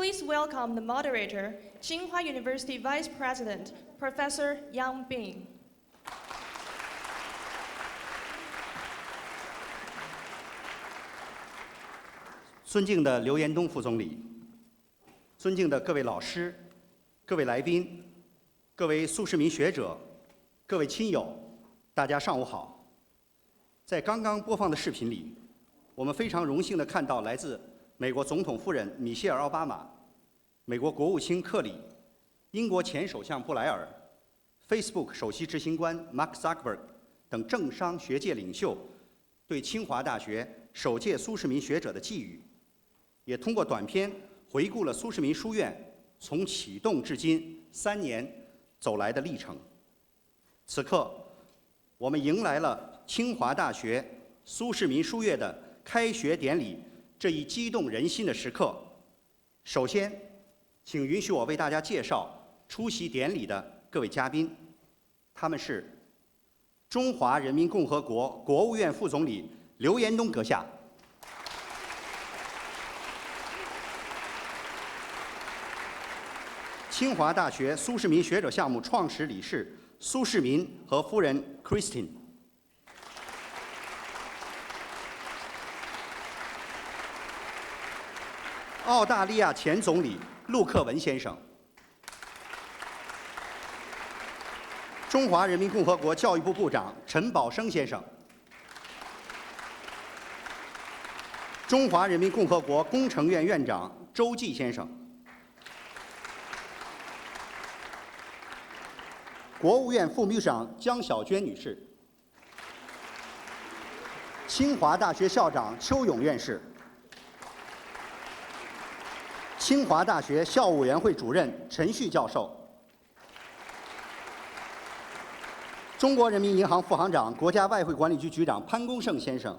Please welcome the moderator, Tsinghua University Vice President, Professor Yang. 尊敬的刘延东副总理，尊敬的各位老师、各位来宾、各位苏世民学者、各位亲友，大家上午好。在刚刚播放的视频里，我们非常荣幸地看到来自美国总统夫人米歇尔·奥巴马、美国国务卿克里、英国前首相布莱尔、Facebook 首席执行官 Mark Zuckerberg 等政商学界领袖对清华大学首届苏世民学者的寄语，也通过短片回顾了苏世民书院从启动至今3年走来的历程。此刻，我们迎来了清华大学苏世民书院的开学典礼这一激动人心的时刻。首先，请允许我为大家介绍出席典礼的各位嘉宾，他们是中华人民共和国国务院副总理刘延东阁下，清华大学苏世民学者项目创始理事苏世民和夫人 Christine， 澳大利亚前总理陆克文先生，中华人民共和国教育部部长陈宝生先生，中华人民共和国工程院院长周济先生，国务院副秘书长江小娟女士，清华大学校长邱勇院士，清华大学校务委员会主任陈旭教授，中国人民银行副行长、国家外汇管理局局长潘功胜先生，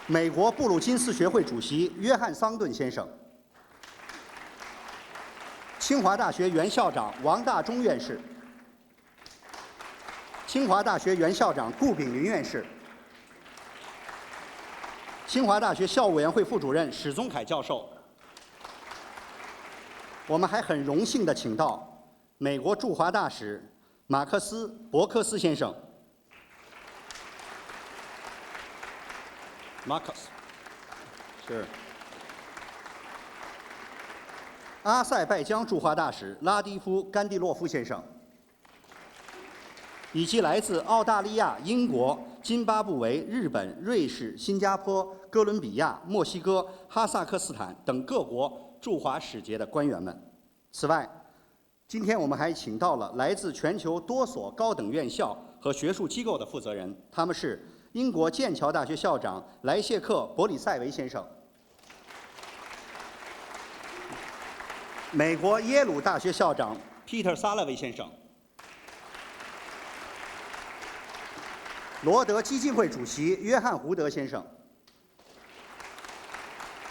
美国布鲁金斯学会主席约翰桑顿先生，清华大学原校长王大中院士，清华大学原校长顾炳林院士，清华大学校务委员会副主任史宗凯教授。我们还很荣幸地请到美国驻华大使马克思·伯克斯先生 ，Marcus， 是。阿塞拜疆驻华大使拉迪夫·甘蒂洛夫先生，以及来自澳大利亚、英国、津巴布韦、日本、瑞士、新加坡、哥伦比亚、墨西哥、哈萨克斯坦等各国驻华使节的官员们。此外，今天我们还请到了来自全球多所高等院校和学术机构的负责人，他们是英国剑桥大学校长莱谢克·伯里塞维先生，美国耶鲁大学校长 Peter Salovey 先生，罗德基金会主席约翰胡德先生，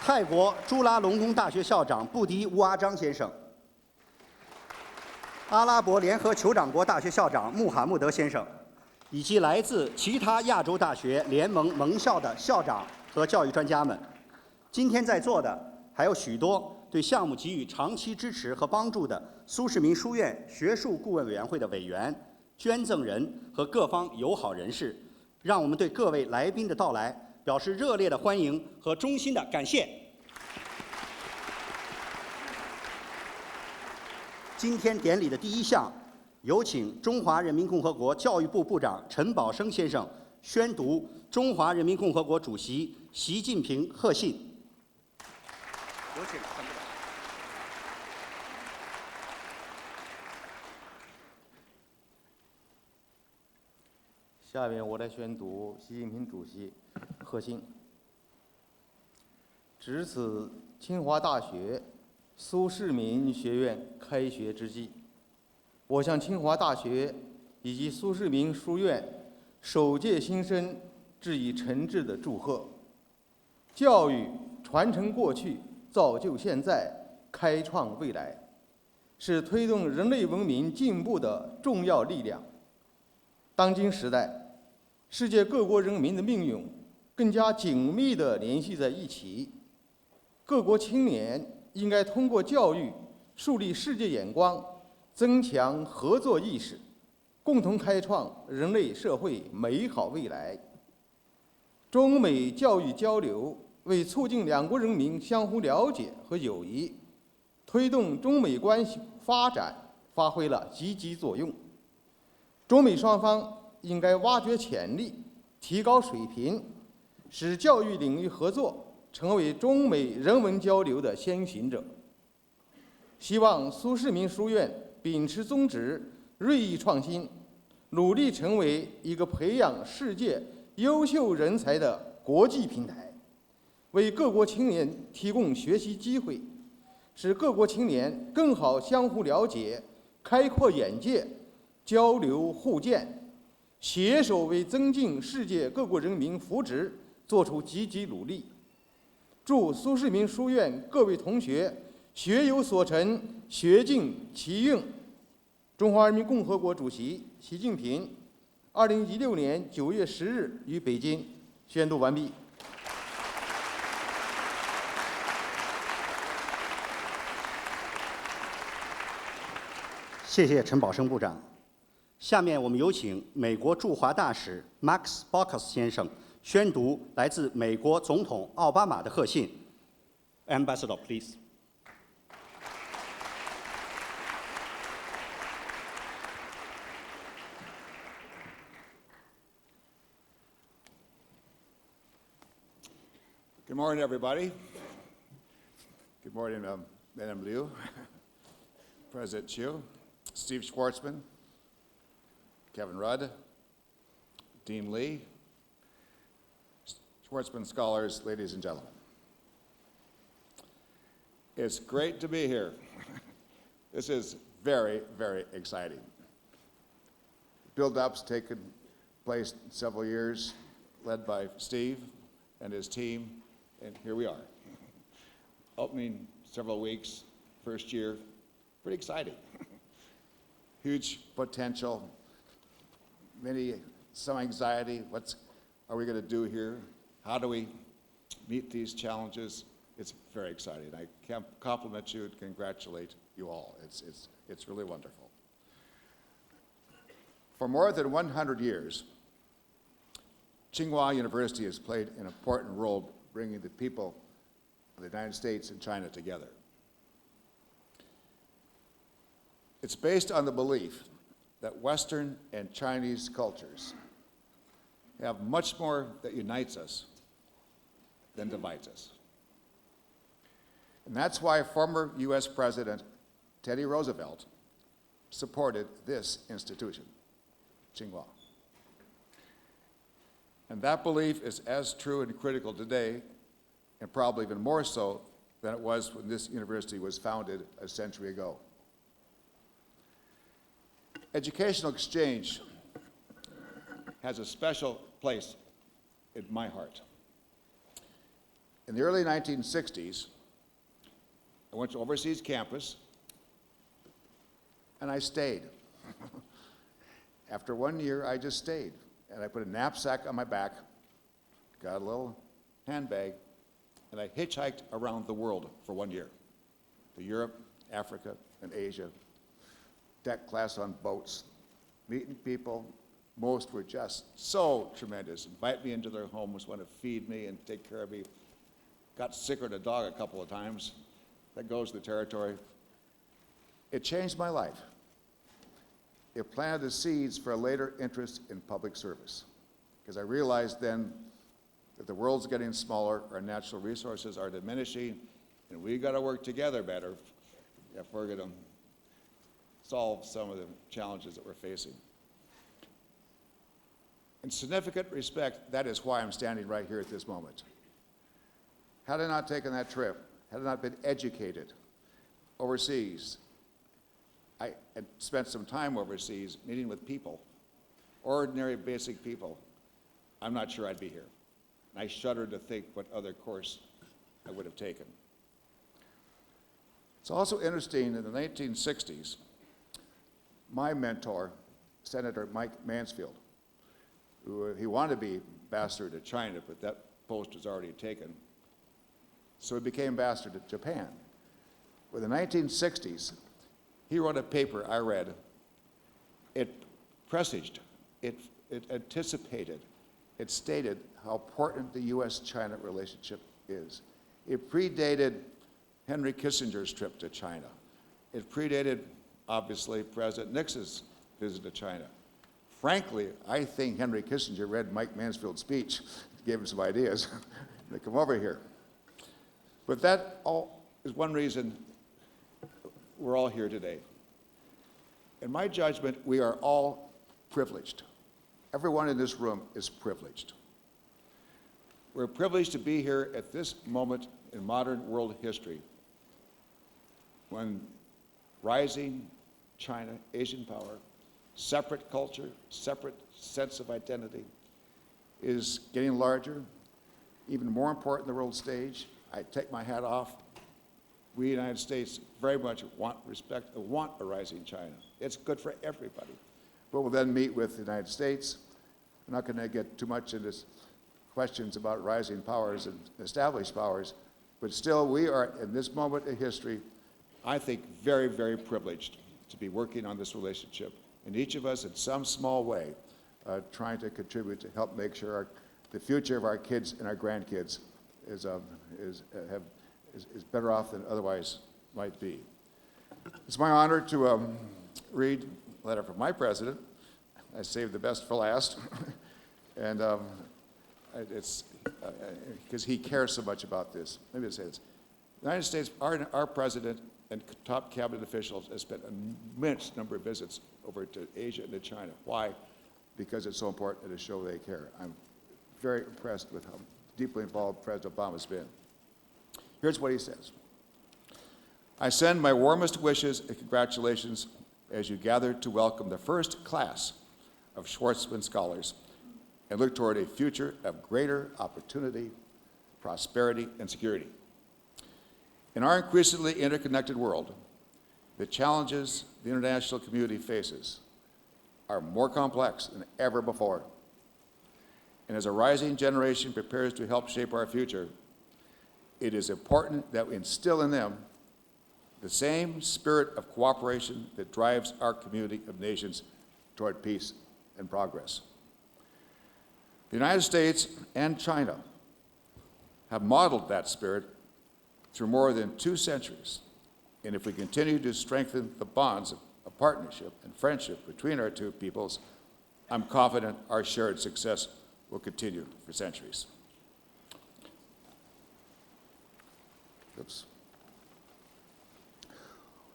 泰国朱拉隆功大学校长布迪乌阿章先生，阿拉伯联合酋长国大学校长穆罕默德先生，以及来自其他亚洲大学联盟盟校的校长和教育专家们。今天在座的还有许多对项目给予长期支持和帮助的苏世民书院学术顾问委员会的委员、捐赠人和各方友好人士，让我们对各位来宾的到来表示热烈的欢迎和衷心的感谢。今天典礼的第一项，有请中华人民共和国教育部部长陈宝生先生宣读中华人民共和国主席习近平贺信。有请。下面我来宣读习近平主席贺信。值此清华大学苏世民学院开学之际，我向清华大学以及苏世民书院首届新生致以诚挚的祝贺。教育传承过去，造就现在，开创未来，是推动人类文明进步的重要力量。当今时代，世界各国人民的命运更加紧密地联系在一起，各国青年应该通过教育树立世界眼光，增强合作意识，共同开创人类社会美好未来。中美教育交流为促进两国人民相互了解和友谊，推动中美关系发展发挥了积极作用。中美双方应该挖掘潜力，提高水平，使教育领域合作成为中美人文交流的先行者。希望苏世民书院秉持宗旨，锐意创新，努力成为一个培养世界优秀人才的国际平台，为各国青年提供学习机会，使各国青年更好相互了解，开阔眼界，交流互鉴，携手为增进世界各国人民福祉做出积极努力。祝苏世民书院各位同学学有所成，学尽其运。中华人民共和国主席习近平2016年9月10日于北京宣读完毕。谢谢陈宝生部长。下面我们有请美国驻华大使 Baucus 先生宣读来自美国总统奥巴马的贺信。Ambassador, please. Good morning, everybody. Good morning, Madam Liu, President Chiu, Steve Schwarzman, Kevin Rudd, Dean Lee, Schwarzman Scholars, ladies and gentlemen. It's great to be here. This is very, very exciting. Build-up's taken place several years, led by Steve and his team, and here we are. Opening several weeks, first year, pretty exciting. Huge potential, some anxiety. What are we going to do here? How do we meet these challenges? It's very exciting. I can compliment you and congratulate you all. It's really wonderful. For more than 100 years, Tsinghua University has played an important role bringing the people of the United States and China together. It's based on the belief that Western and Chinese cultures have much more that unites us than divides us. And that's why former US President Teddy Roosevelt supported this institution, Tsinghua. And that belief is as true and critical today, and probably even more so than it was when this university was founded a century ago. Educational exchange has a special place in my heart. In the early 1960s, I went to overseas campus, and I stayed. After 1 year, I just stayed. And I put a knapsack on my back, got a little handbag, and I hitchhiked around the world for 1 year. To Europe, Africa, and Asia. Deck class on boats, meeting people. Most were just so tremendous. Invite me into their homes, want to feed me and take care of me. Got sicker than a dog a couple of times. That goes with the territory. It changed my life. It planted the seeds for a later interest in public service, because I realized then that the world's getting smaller, our natural resources are diminishing, and we got to work together better if we're going to solve some of the challenges that we're facing. In significant respect, that is why I'm standing right here at this moment. Had I not taken that trip, had I not been educated overseas, I had spent some time overseas meeting with people, ordinary basic people, I'm not sure I'd be here. And I shudder to think what other course I would have taken. It's also interesting, in the 1960s, my mentor, Senator Mike Mansfield, he wanted to be ambassador to China, but that post was already taken. so he became ambassador to Japan. In the 1960s, he wrote a paper I read. It presaged, it anticipated, it stated how important the US-China relationship is. It predated Henry Kissinger's trip to China. It predated, obviously, President Nixon's visit to China. Frankly, I think Henry Kissinger read Mike Mansfield's speech, gave him some ideas, to come over here. But that all is one reason we're all here today. In my judgment, we are all privileged. Everyone in this room is privileged. We're privileged to be here at this moment in modern world history when rising China, Asian power, separate culture, separate sense of identity is getting larger, even more important on the world stage. I take my hat off. We, the United States, very much want respect, want a rising China. It's good for everybody. But we'll then meet with the United States. I'm not going to get too much into questions about rising powers and established powers, but still we are, in this moment in history, I think very, very privileged to be working on this relationship. And each of us, in some small way, trying to contribute to help make sure the future of our kids and our grandkids is better off than otherwise might be. It's my honor to read a letter from my president. I saved the best for last. And it's because he cares so much about this. Maybe I'll say this. The United States, our president and top cabinet officials have spent an immense number of visits over to Asia and to China. Why? Because it's so important to show they care. I'm very impressed with how deeply involved President Obama's been. Here's what he says. I send my warmest wishes and congratulations as you gather to welcome the first class of Schwarzman Scholars and look toward a future of greater opportunity, prosperity, and security. In our increasingly interconnected world, the challenges the international community faces are more complex than ever before. And as a rising generation prepares to help shape our future, it is important that we instill in them the same spirit of cooperation that drives our community of nations toward peace and progress. The United States and China have modeled that spirit through more than 2 centuries. And if we continue to strengthen the bonds of partnership and friendship between our two peoples, I'm confident our shared success will continue for centuries. Oops.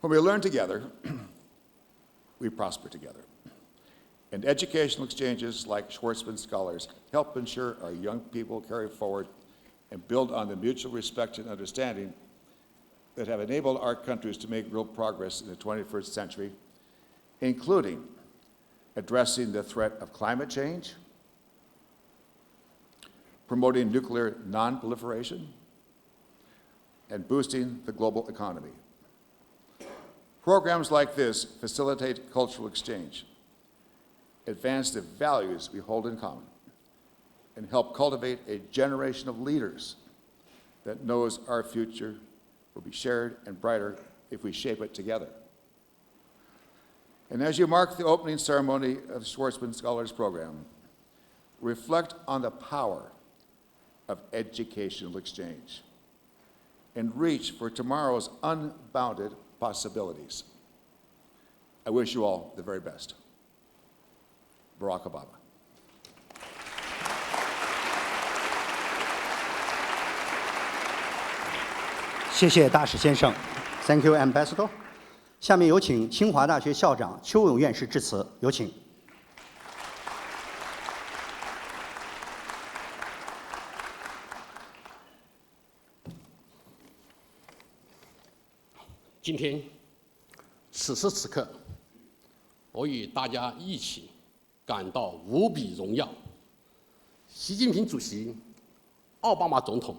When we learn together, we prosper together. And educational exchanges like Schwarzman Scholars help ensure our young people carry forward and build on the mutual respect and understanding that have enabled our countries to make real progress in the 21st century, including addressing the threat of climate change, promoting nuclear non-proliferation, and boosting the global economy. Programs like this facilitate cultural exchange, advance the values we hold in common, and help cultivate a generation of leaders that knows our future will be shared and brighter if we shape it together. And as you mark the opening ceremony of the Schwarzman Scholars Program, reflect on the power of educational exchange and reach for tomorrow's unbounded possibilities. I wish you all the very best. Barack Obama. 谢谢大使先生 ，Thank you, Ambassador。下面有请清华大学校长邱勇院士致辞，有请。今天，此时此刻，我与大家一起感到无比荣耀。习近平主席、奥巴马总统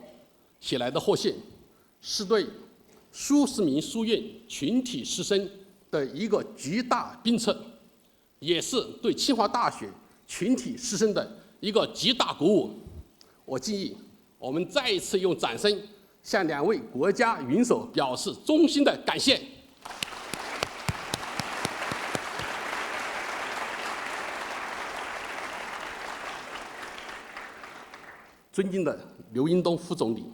写来的贺信，是对数十名书院群体师生的一个巨大鞭策，也是对清华大学群体师生的一个极大鼓舞。我建议我们再一次用掌声，向2位国家元首表示衷心的感谢。尊敬的刘英东副总理，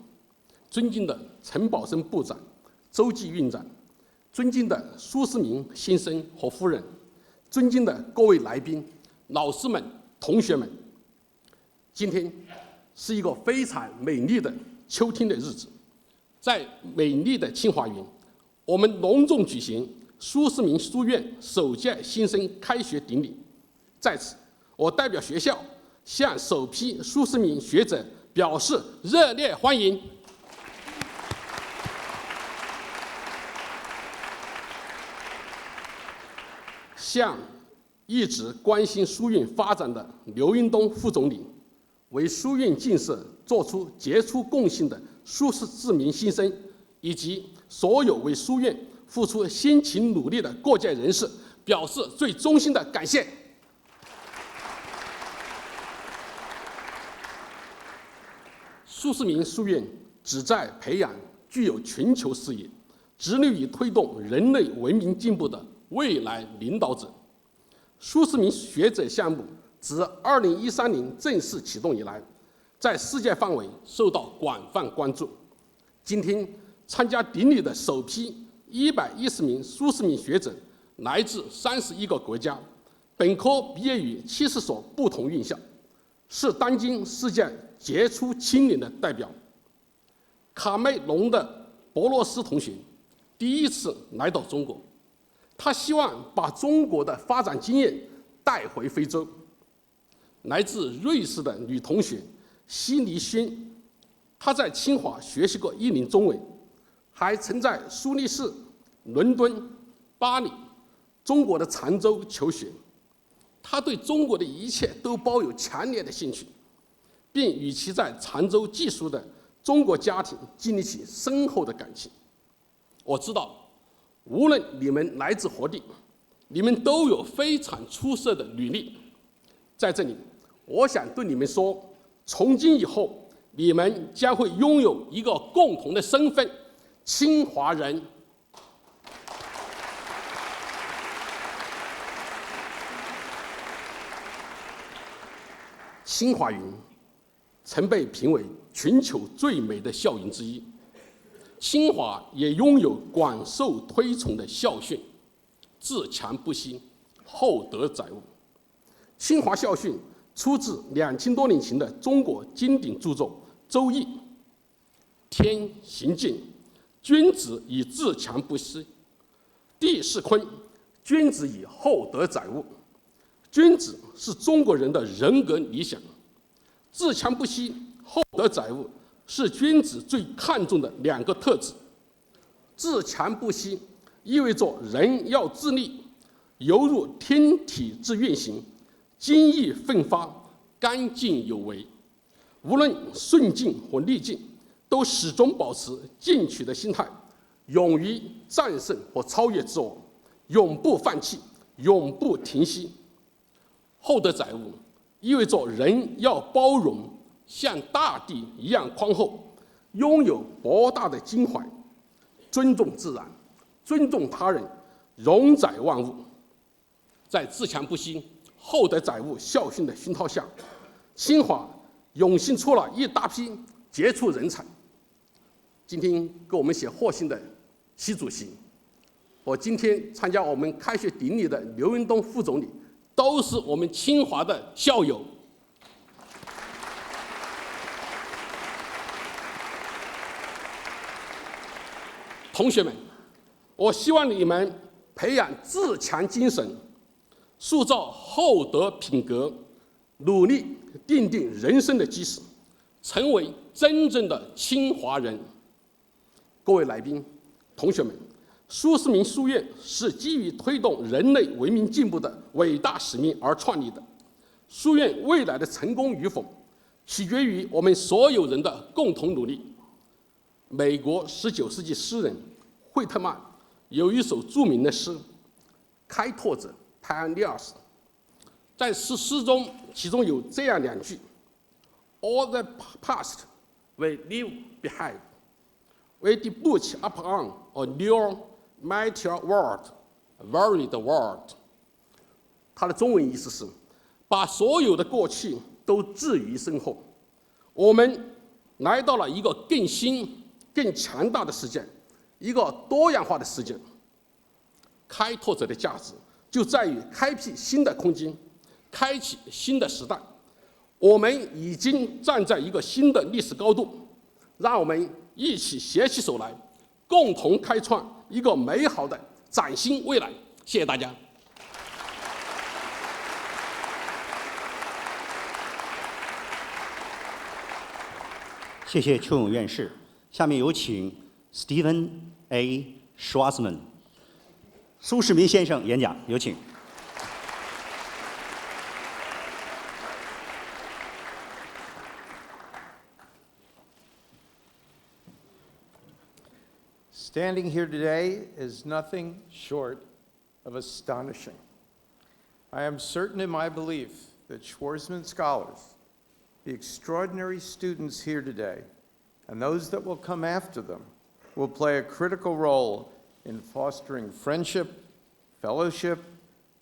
尊敬的陈宝生部长、周继院长，尊敬的苏世民先生和夫人，尊敬的各位来宾、老师们、同学们，今天是一个非常美丽的秋天的日子，在美丽的清华园，我们隆重举行苏世民书院首届新生开学典礼。在此，我代表学校向首批苏世民学者表示热烈欢迎。向一直关心书院发展的刘英东副总理，为书院建设做出杰出贡献的苏世民先生，以及所有为书院付出辛勤努力的各界人士，表示最衷心的感谢。苏世民书院旨在培养具有全球视野、致力于推动人类文明进步的未来领导者。苏世民学者项目自2013年正式启动以来，在世界范围受到广泛关注。今天参加典礼的首批110名苏世民学者来自31个国家，本科毕业于70所不同院校，是当今世界杰出青年的代表。卡梅隆的博洛斯同学第一次来到中国，他希望把中国的发展经验带回非洲。来自瑞士的女同学西尼轩，她在清华学习过1年中文，还曾在苏黎世、伦敦、巴黎、中国的常州求学。她对中国的一切都抱有强烈的兴趣，并与其在常州寄宿的中国家庭建立起深厚的感情。我知道，无论你们来自何地，你们都有非常出色的履历。在这里，我想对你们说，从今以后，你们将会拥有一个共同的身份——清华人。清华园曾被评为全球最美的校园之一。清华也拥有广受推崇的校训：自强不息，厚德载物。清华校训出自2000多年前的中国经典著作《周易》：天行健，君子以自强不息；地势坤，君子以厚德载物。君子是中国人的人格理想，自强不息、厚德载物是君子最看重的2个特质。自强不息意味着人要自立，犹如天体之运行，精益奋发，刚劲有为。无论顺境或逆境，都始终保持进取的心态，勇于战胜或超越自我，永不放弃，永不停息。厚德载物意味着人要包容，像大地一样宽厚，拥有博大的襟怀，尊重自然，尊重他人，容载万物。在自强不息、厚德载物校训的熏陶下，清华涌现出了一大批杰出人才。今天给我们写贺信的习主席，和今天参加我们开学典礼的刘英东副总理，都是我们清华的校友。同学们，我希望你们培养自强精神，塑造厚德品格，努力奠定人生的基石，成为真正的清华人。各位来宾、同学们，苏世民书院是基于推动人类文明进步的伟大使命而创立的。书院未来的成功与否，取决于我们所有人的共同努力。美国19世纪诗人惠特曼有一首著名的诗《开拓者》（Pioneers）。在诗中，其中有这样2句： All the past we leave behind, we debouch upon a new material world, varied world。它的中文意思是，把所有的过去都置于身后，我们来到了一个更新、更强大的世界，一个多样化的世界。开拓者的价值就在于开辟新的空间，开启新的时代。我们已经站在一个新的历史高度，让我们一起携起手来，共同开创一个美好的崭新未来。谢谢大家。谢谢邱勇院士。下面有请 Stephen A. Schwarzman 苏世民先生演讲，有请。Standing here today is nothing short of astonishing. I am certain in my belief that Schwarzman Scholars, the extraordinary students here today, and those that will come after them, will play a critical role in fostering friendship, fellowship,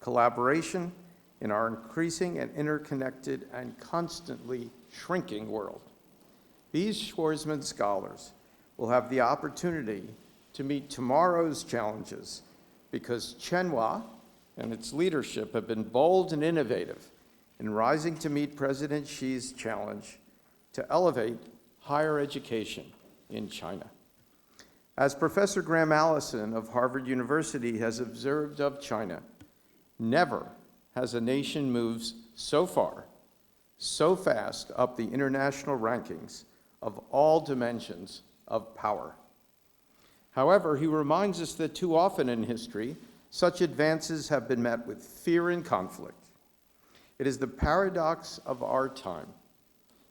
collaboration in our increasing and interconnected and constantly shrinking world. These Schwarzman Scholars will have the opportunity to meet tomorrow's challenges because Tsinghua and its leadership have been bold and innovative in rising to meet President Xi's challenge to elevate higher education in China. As Professor Graham Allison of Harvard University has observed of China, never has a nation moved so far, so fast up the international rankings of all dimensions of power. However, he reminds us that too often in history, such advances have been met with fear and conflict. It is the paradox of our time.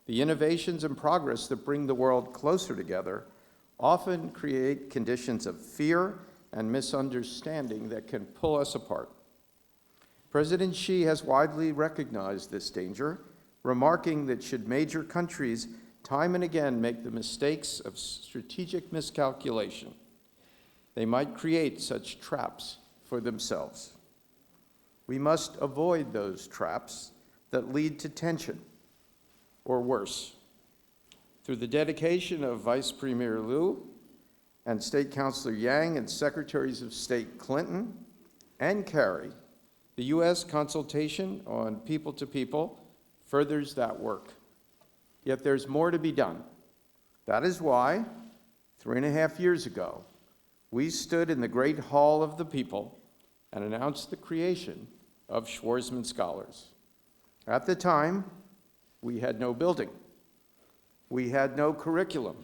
The innovations and progress that bring the world closer together often create conditions of fear and misunderstanding that can pull us apart. President Xi has widely recognized this danger, remarking that should major countries time and again make the mistakes of strategic miscalculation, they might create such traps for themselves. We must avoid those traps that lead to tension, or worse. Through the dedication of Vice Premier Liu and State Councilor Yang and Secretaries of State Clinton and Kerry, the U.S. consultation on people-to-people furthers that work. Yet there's more to be done. That is why, 3.5 years ago, we stood in the Great Hall of the People and announced the creation of Schwarzman Scholars. At the time, we had no building. We had no curriculum.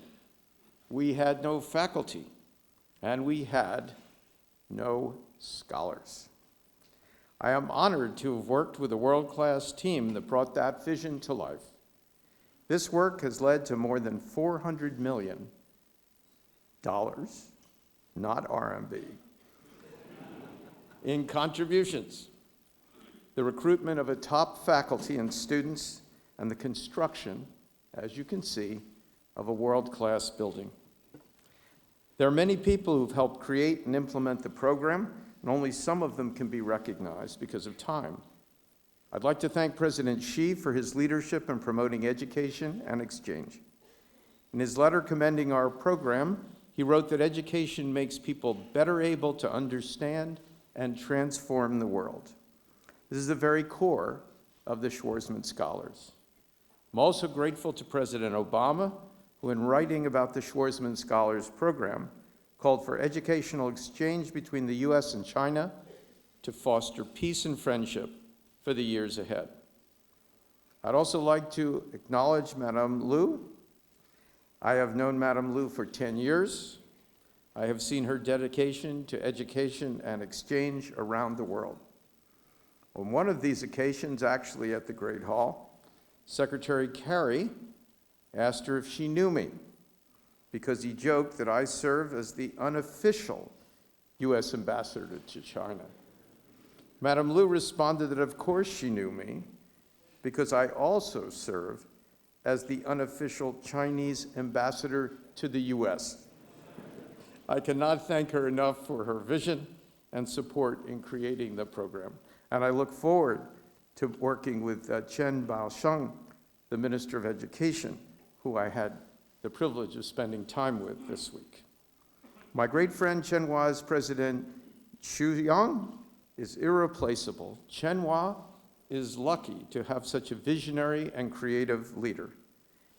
We had no faculty. And we had no scholars. I am honored to have worked with a world-class team that brought that vision to life. This work has led to more than $400 million, not RMB, in contributions, the recruitment of a top faculty and students, and the construction, as you can see, of a world-class building. There are many people who've helped create and implement the program, and only some of them can be recognized because of time. I'd like to thank President Xi for his leadership in promoting education and exchange. In his letter commending our program, he wrote that education makes people better able to understand and transform the world. This is the very core of the Schwarzman Scholars. I'm also grateful to President Obama, who in writing about the Schwarzman Scholars program, called for educational exchange between the U.S. and China to foster peace and friendship for the years ahead. I'd also like to acknowledge Madame Liu. I have known Madame Liu for 10 years. I have seen her dedication to education and exchange around the world. On one of these occasions, actually at the Great Hall, Secretary Kerry asked her if she knew me, because he joked that I serve as the unofficial U.S. ambassador to China. Madame Liu responded that of course she knew me, because I also serve as the unofficial Chinese ambassador to the U.S. I cannot thank her enough for her vision and support in creating the program. And I look forward to working with Chen Baosheng, the Minister of Education, who I had the privilege of spending time with this week. My great friend Tsinghua President Yong is irreplaceable. Tsinghua is lucky to have such a visionary and creative leader.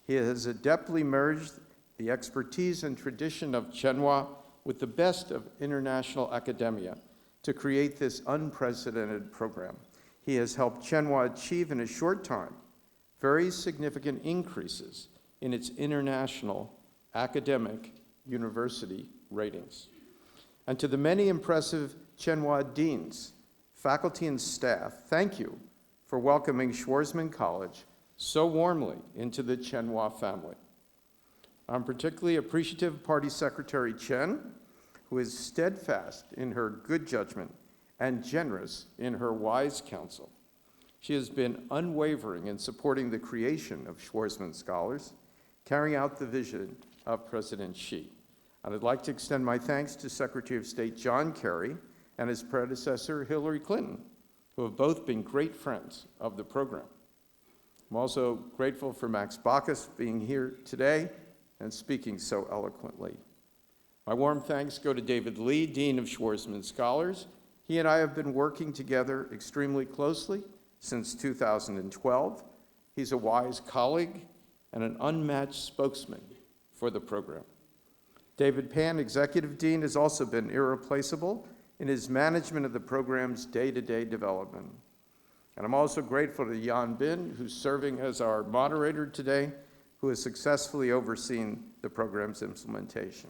He has adeptly merged the expertise and tradition of Tsinghua with the best of international academia to create this unprecedented program. He has helped Tsinghua achieve in a short time very significant increases in its international academic university ratings. And to the many impressive Tsinghua deans, faculty, and staff, thank you for welcoming Schwarzman College so warmly into the Tsinghua family. I'm particularly appreciative of Party Secretary Chen, who is steadfast in her good judgment and generous in her wise counsel. She has been unwavering in supporting the creation of Schwarzman Scholars, carrying out the vision of President Xi. And I'd like to extend my thanks to Secretary of State John Kerry and his predecessor Hillary Clinton, who have both been great friends of the program. I'm also grateful for Max Baucus being here today and speaking so eloquently. My warm thanks go to David Lee, Dean of Schwarzman Scholars. He and I have been working together extremely closely since 2012. He's a wise colleague and an unmatched spokesman for the program. David Pan, Executive Dean, has also been irreplaceable in his management of the program's day-to-day development. And I'm also grateful to Yan Bin, who's serving as our moderator today, who has successfully overseen the program's implementation.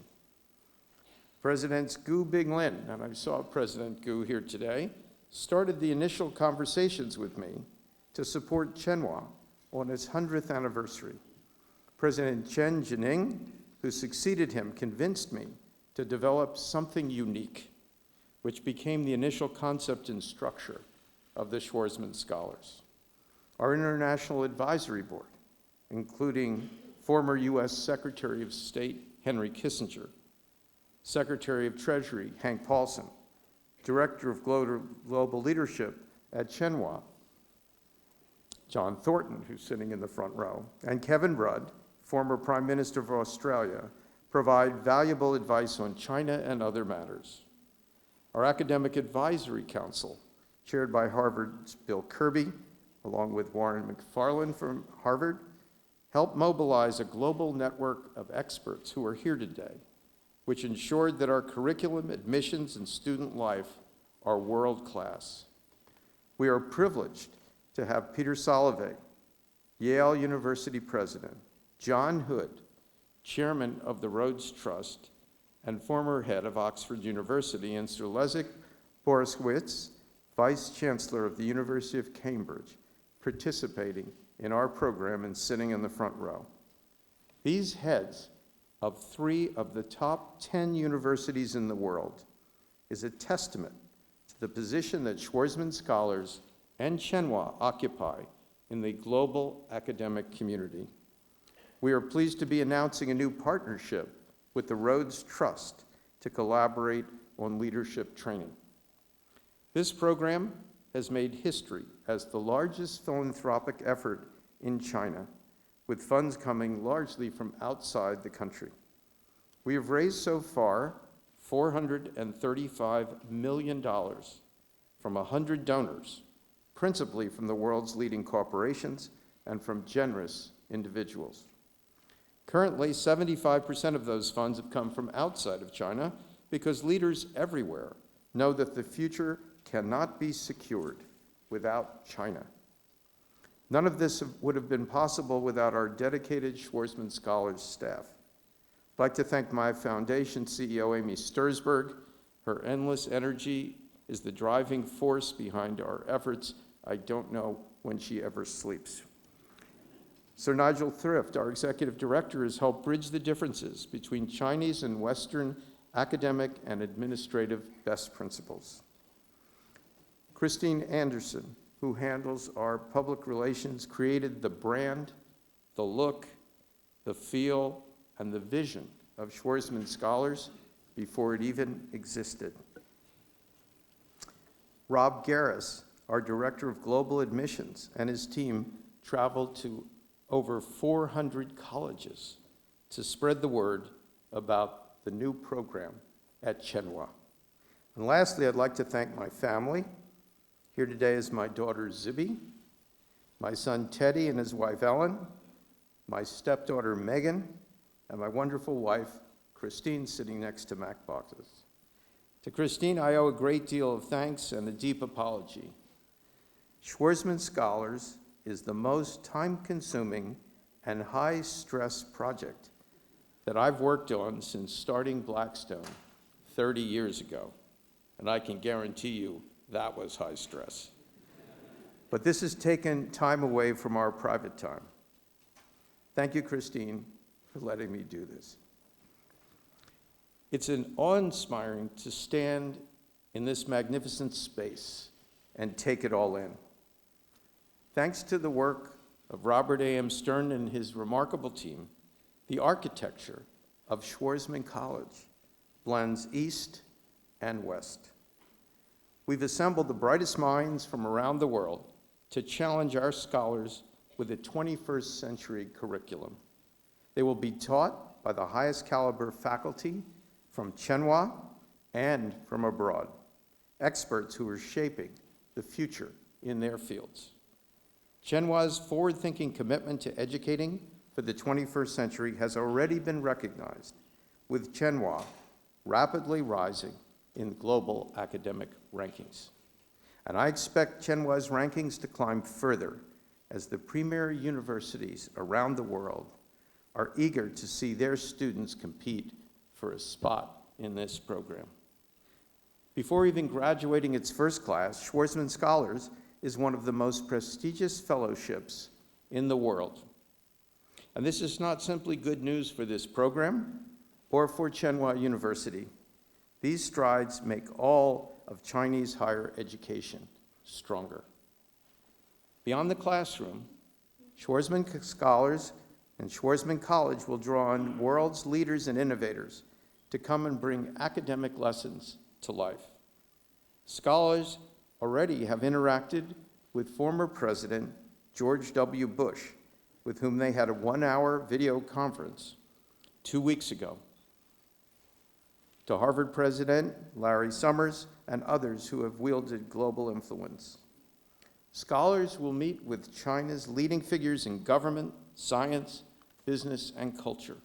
Presidents Gu Binglin, and I saw President Gu here today, started the initial conversations with me to support Tsinghua on its 100th anniversary. President Chen Jining, who succeeded him, convinced me to develop something unique, which became the initial concept and structure of the Schwarzman Scholars. Our International Advisory Board, including former U.S. Secretary of State Henry Kissinger, Secretary of Treasury Hank Paulson, Director of Global Leadership at Tsinghua, John Thornton, who's sitting in the front row, and Kevin Rudd, former Prime Minister of Australia, provide valuable advice on China and other matters. Our Academic Advisory Council, chaired by Harvard's Bill Kirby, along with Warren McFarland from Harvard, helped mobilize a global network of experts who are here today, which ensured that our curriculum, admissions, and student life are world-class. We are privileged to have Peter Salovey, Yale University President, John Hood, Chairman of the Rhodes Trust, and former head of Oxford University, and Sir Leszek Borysewicz, Vice Chancellor of the University of Cambridge, participating in our program and sitting in the front row. These heads of 3 of the top 10 universities in the world is a testament to the position that Schwarzman Scholars and Tsinghua occupy in the global academic community. We are pleased to be announcing a new partnership with the Rhodes Trust to collaborate on leadership training. This program has made history as the largest philanthropic effort in China, with funds coming largely from outside the country. We have raised so far $435 million from 100 donors, principally from the world's leading corporations and from generous individuals. Currently, 75% of those funds have come from outside of China because leaders everywhere know that the future cannot be secured without China. None of this would have been possible without our dedicated Schwarzman Scholars staff. I'd like to thank my foundation CEO, Amy Stursberg. Her endless energy is the driving force behind our efforts. I don't know when she ever sleeps. Sir Nigel Thrift, our executive director, has helped bridge the differences between Chinese and Western academic and administrative best principles. Christine Anderson, who handles our public relations, created the brand, the look, the feel, and the vision of Schwarzman Scholars before it even existed. Rob Garris, our Director of Global Admissions, and his team traveled to over 400 colleges to spread the word about the new program at Tsinghua. And lastly, I'd like to thank my family. Here today is my daughter Zibby, my son Teddy and his wife Ellen, my stepdaughter Megan, and my wonderful wife Christine, sitting next to Mac Baucus. To Christine, I owe a great deal of thanks and a deep apology. Schwarzman Scholars is the most time-consuming and high-stress project that I've worked on since starting Blackstone 30 years ago, and I can guarantee you that was high stress. But this has taken time away from our private time. Thank you, Christine, for letting me do this. It's an awe-inspiring to stand in this magnificent space and take it all in. Thanks to the work of Robert A.M. Stern and his remarkable team, the architecture of Schwarzman College blends East and West. We've assembled the brightest minds from around the world to challenge our scholars with a 21st century curriculum. They will be taught by the highest caliber faculty from Tsinghua and from abroad, experts who are shaping the future in their fields. Tsinhua's forward-thinking commitment to educating for the 21st century has already been recognized, with Tsinghua rapidly rising in global academic rankings. And I expect Tsinhua's rankings to climb further as the premier universities around the world are eager to see their students compete for a spot in this program. Before even graduating its first class, Schwarzman Scholars is one of the most prestigious fellowships in the world. And this is not simply good news for this program or for Tsinghua University. These strides make all of Chinese higher education stronger. Beyond the classroom, Schwarzman Scholars and Schwarzman College will draw on world's leaders and innovators to come and bring academic lessons to life. Scholars already have interacted with former President George W. Bush, with whom they had a 1-hour video conference 2 weeks ago, to Harvard President Larry Summers and others who have wielded global influence. Scholars will meet with China's leading figures in government, science, business, and culture.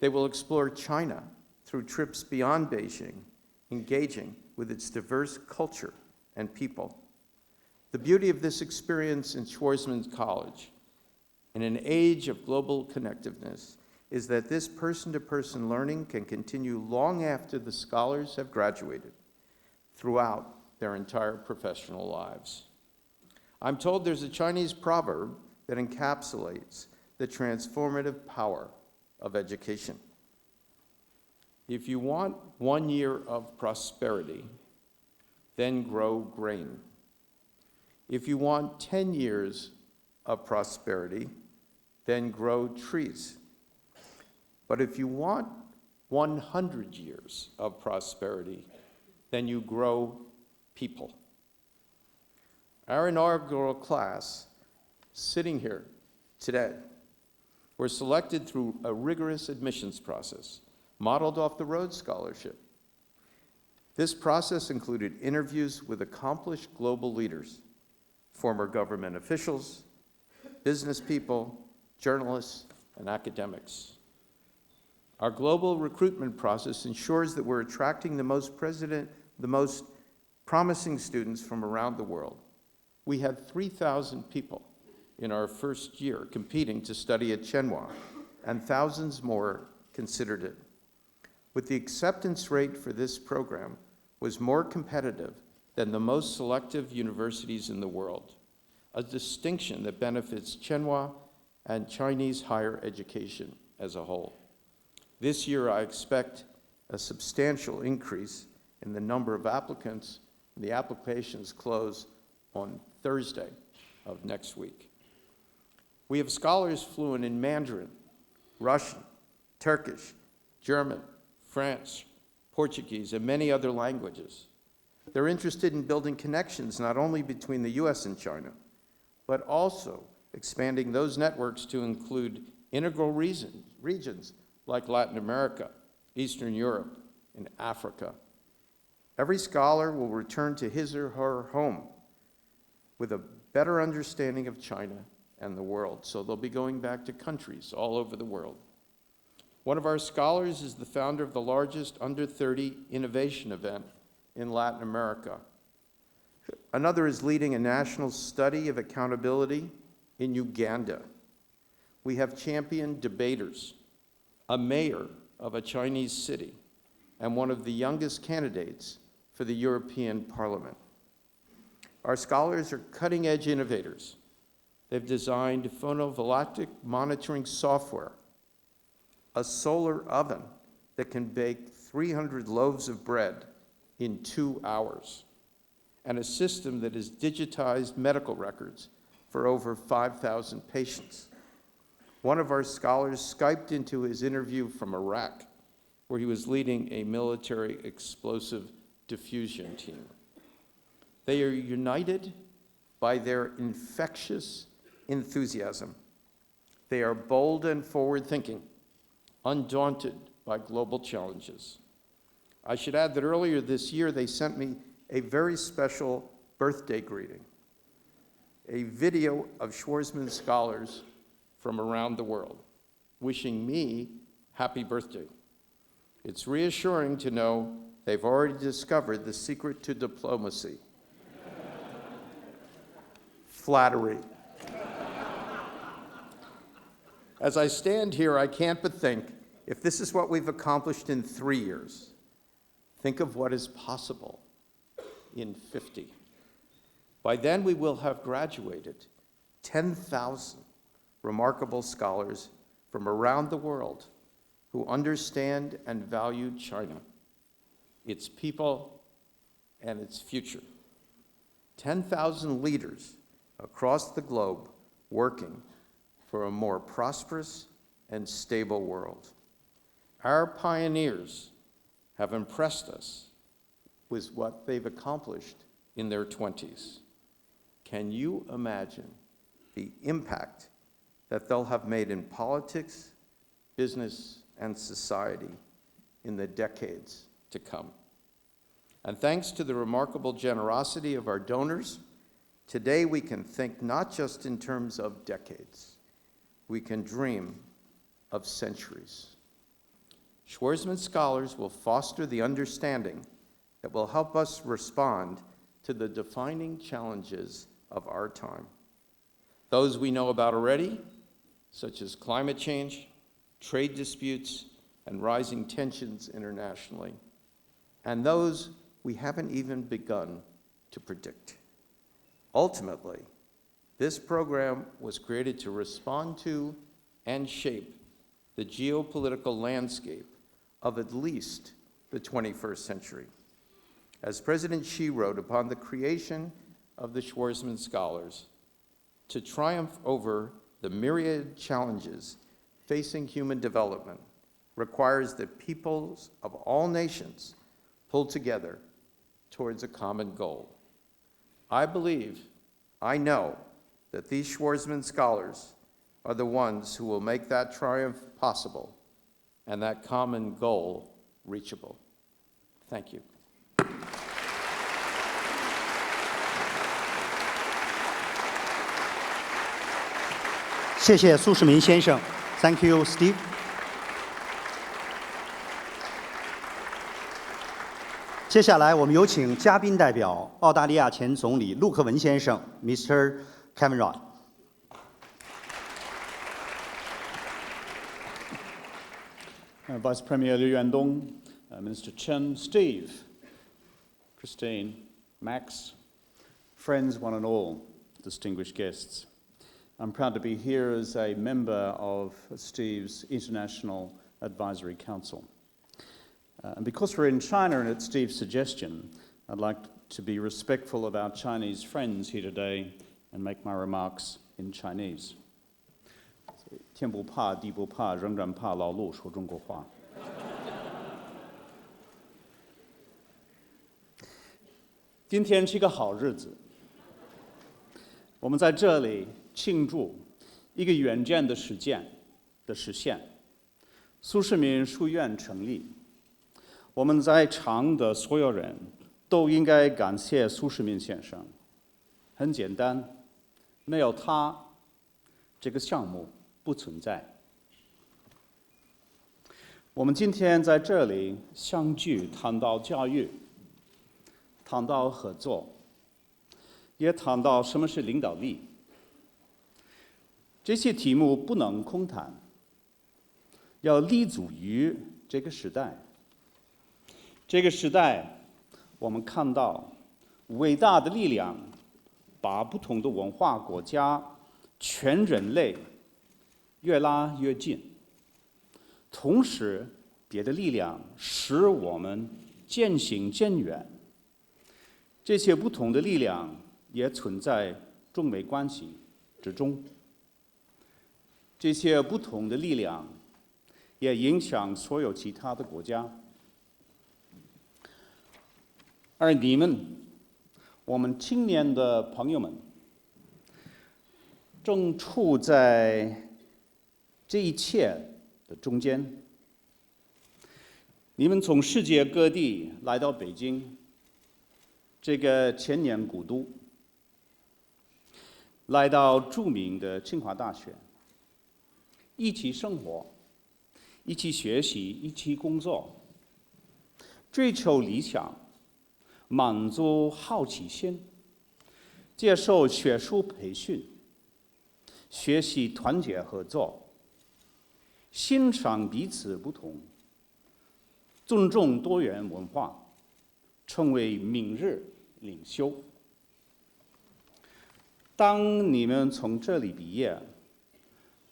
They will explore China through trips beyond Beijing, engaging with its diverse culture and people. The beauty of this experience in Schwarzman College, in an age of global connectiveness, is that this person-to-person learning can continue long after the scholars have graduated, throughout their entire professional lives. I'm told there's a Chinese proverb that encapsulates the transformative power of education. If you want 1 year of prosperity, then grow grain. If you want 10 years of prosperity, then grow trees. But if you want 100 years of prosperity, then you grow people. Our inaugural class, sitting here today, were selected through a rigorous admissions process, modeled off the Rhodes Scholarship. This process included interviews with accomplished global leaders, former government officials, business people, journalists, and academics. Our global recruitment process ensures that we're attracting the most promising students from around the world. We had 3,000 people in our first year competing to study at Tsinghua, and thousands more considered it. With the acceptance rate for this program was more competitive than the most selective universities in the world, a distinction that benefits Tsinghua and Chinese higher education as a whole. This year, I expect a substantial increase in the number of applicants, and the applications close on Thursday of next week. We have scholars fluent in Mandarin, Russian, Turkish, German, French, Portuguese, and many other languages. They're interested in building connections not only between the US and China, but also expanding those networks to include integral regions like Latin America, Eastern Europe, and Africa. Every scholar will return to his or her home with a better understanding of China and the world, so they'll be going back to countries all over the world. One of our scholars is the founder of the largest under-30 innovation event in Latin America. Another is leading a national study of accountability in Uganda. We have championed debaters, a mayor of a Chinese city, and one of the youngest candidates for the European Parliament. Our scholars are cutting-edge innovators. They've designed phonovoltaic monitoring software, a solar oven that can bake 300 loaves of bread in 2 hours, and a system that has digitized medical records for over 5,000 patients. One of our scholars Skyped into his interview from Iraq, where he was leading a military explosive diffusion team. They are united by their infectious enthusiasm. They are bold and forward-thinking, undaunted by global challenges. I should add that earlier this year, they sent me a very special birthday greeting, a video of Schwarzman Scholars from around the world, wishing me happy birthday. It's reassuring to know they've already discovered the secret to diplomacy. Flattery. As I stand here, I can't but think, if this is what we've accomplished in 3 years, think of what is possible in 50. By then, we will have graduated 10,000 remarkable scholars from around the world who understand and value China, its people, and its future. 10,000 leaders across the globe working for a more prosperous and stable world. Our pioneers have impressed us with what they've accomplished in their 20s. Can you imagine the impact that they'll have made in politics, business, and society in the decades to come? And thanks to the remarkable generosity of our donors, today we can think not just in terms of decades, we can dream of centuries. Schwarzman Scholars will foster the understanding that will help us respond to the defining challenges of our time. Those we know about already, such as climate change, trade disputes, and rising tensions internationally, and those we haven't even begun to predict. Ultimately, this program was created to respond to and shape the geopolitical landscape of at least the 21st century. As President Xi wrote upon the creation of the Schwarzman Scholars, to triumph over the myriad challenges facing human development requires that peoples of all nations pull together towards a common goal. I believe, I know, that these Schwarzman Scholars are the ones who will make that triumph possible and that common goal reachable. Thank you.谢谢苏世民先生 ，Thank you, Steve。接下来，我们有请嘉宾代表澳大利亚前总理陆克文先生 ，Mr. Cameron。Vice Premier Liu Yandong, Minister Chen, Steve, Christine, Max, friends one and all, distinguished guests. I'm proud to be here as a member of Steve's International Advisory Council. And because we're in China and at Steve's suggestion, I'd like to be respectful of our Chinese friends here today and make my remarks in Chinese. 天不怕地不怕，仍然怕老路说中国话。今天是个好日子，我们在这里庆祝一个远见的实现，苏世民书院成立。我们在场的所有人都应该感谢苏世民先生。很简单，没有他，这个项目不存在。我们今天在这里相聚，谈到教育，谈到合作，也谈到什么是领导力。这些题目不能空谈，要立足于这个时代。这个时代，我们看到伟大的力量把不同的文化、国家、全人类越拉越近。同时，别的力量使我们渐行渐远。这些不同的力量也存在中美关系之中。这些不同的力量也影响所有其他的国家。而你们，我们青年的朋友们，正处在这一切的中间。你们从世界各地来到北京，这个千年古都，来到著名的清华大学，一起生活，一起学习，一起工作，追求理想，满足好奇心，接受学术培训，学习团结合作，欣赏彼此不同，尊重多元文化，成为明日领袖。当你们从这里毕业，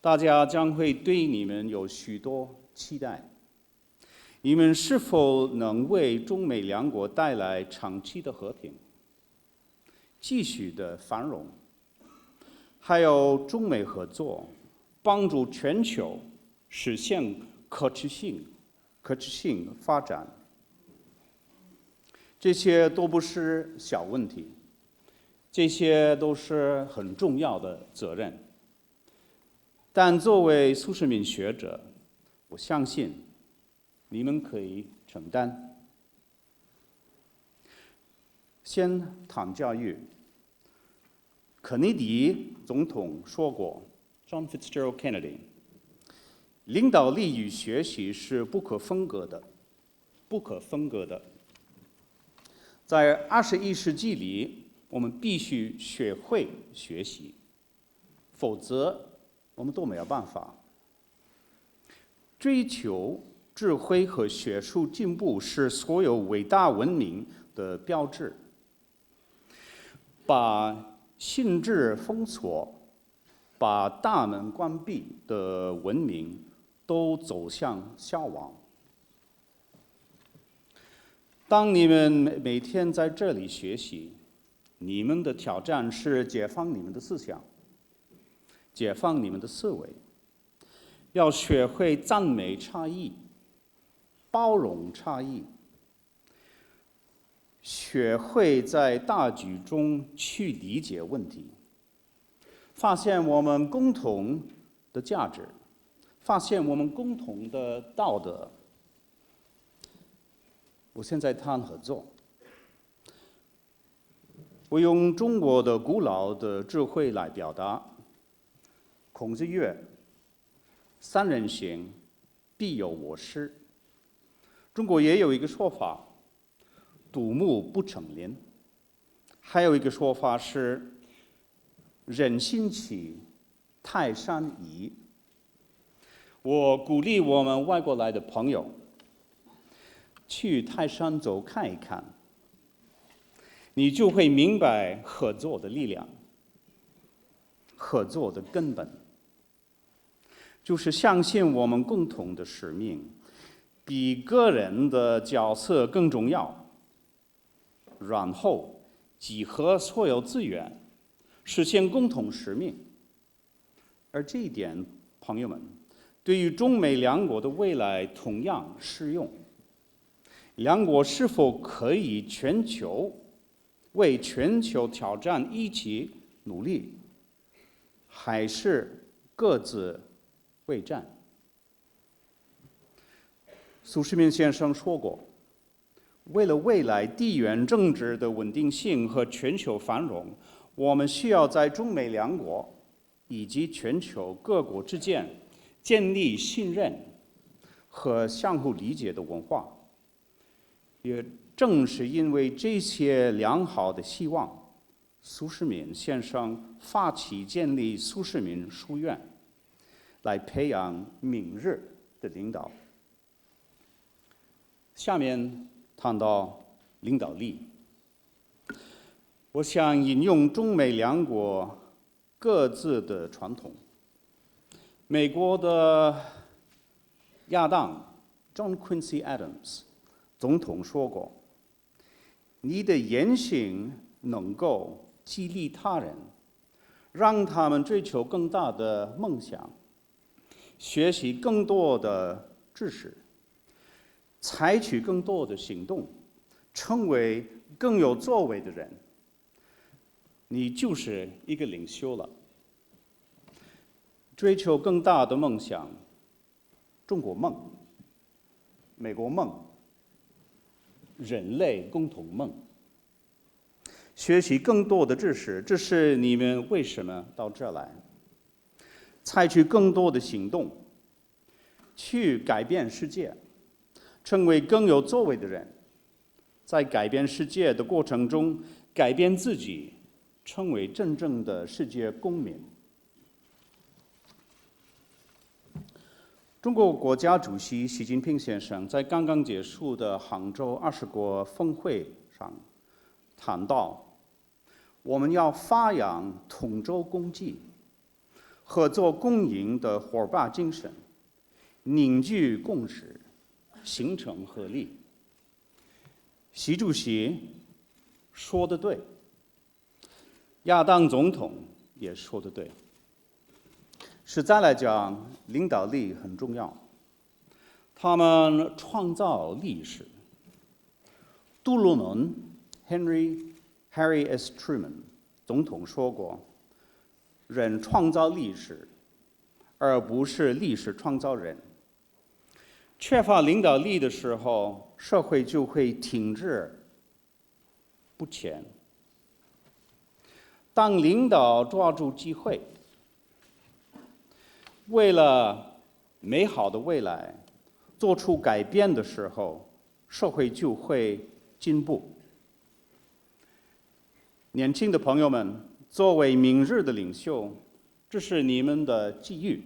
大家将会对你们有许多期待。你们是否能为中美两国带来长期的和平、继续的繁荣，还有中美合作，帮助全球实现可持续发展？这些都不是小问题，这些都是很重要的责任。但作为苏世民学者，我相信你们可以承担。先谈教育。肯尼迪总统说过 ，John Fitzgerald Kennedy， 领导力与学习是不可分割的，不可分割的。在21世纪里，我们必须学会学习，否则我们都没有办法。追求智慧和学术进步是所有伟大文明的标志。把性质封锁、把大门关闭的文明都走向消亡。当你们每天在这里学习，你们的挑战是解放你们的思想，解放你们的思维，要学会赞美差异，包容差异，学会在大局中去理解问题，发现我们共同的价值，发现我们共同的道德。我现在谈合作，我用中国的古老的智慧来表达。孔子曰：“三人行，必有我师。”中国也有一个说法，独木不成林。还有一个说法是人心齐，泰山移。我鼓励我们外国来的朋友去泰山走看一看，你就会明白合作的力量，合作的根本就是相信我们共同的使命比个人的角色更重要，然后集合所有资源，实现共同使命。而这一点，朋友们，对于中美两国的未来同样适用。两国是否可以全球为全球挑战一起努力，还是各自为战？苏世民先生说过，为了未来地缘政治的稳定性和全球繁荣，我们需要在中美两国以及全球各国之间建立信任和相互理解的文化。也正是因为这些良好的希望，苏世民先生发起建立苏世民书院，来培养明日的领导。下面谈到领导力，我想引用中美两国各自的传统。美国的亚当 John Quincy Adams 总统说过：“你的言行能够激励他人，让他们追求更大的梦想，学习更多的知识，采取更多的行动，成为更有作为的人，你就是一个领袖了。”追求更大的梦想，中国梦、美国梦、人类共同梦。学习更多的知识，这是你们为什么到这来？采取更多的行动，去改变世界，成为更有作为的人，在改变世界的过程中，改变自己，成为真正的世界公民。中国国家主席习近平先生在刚刚结束的杭州20国峰会上谈到，我们要发扬同舟共济、合作共赢的伙伴精神，凝聚共识，形成合力。习主席说得对，亚当总统也说得对。实在来讲，领导力很重要，他们创造历史。杜鲁门 Harry S. Truman 总统说过：“人创造历史，而不是历史创造人。”缺乏领导力的时候，社会就会停滞不前。当领导抓住机会，为了美好的未来做出改变的时候，社会就会进步。年轻的朋友们，作为明日的领袖，这是你们的机遇，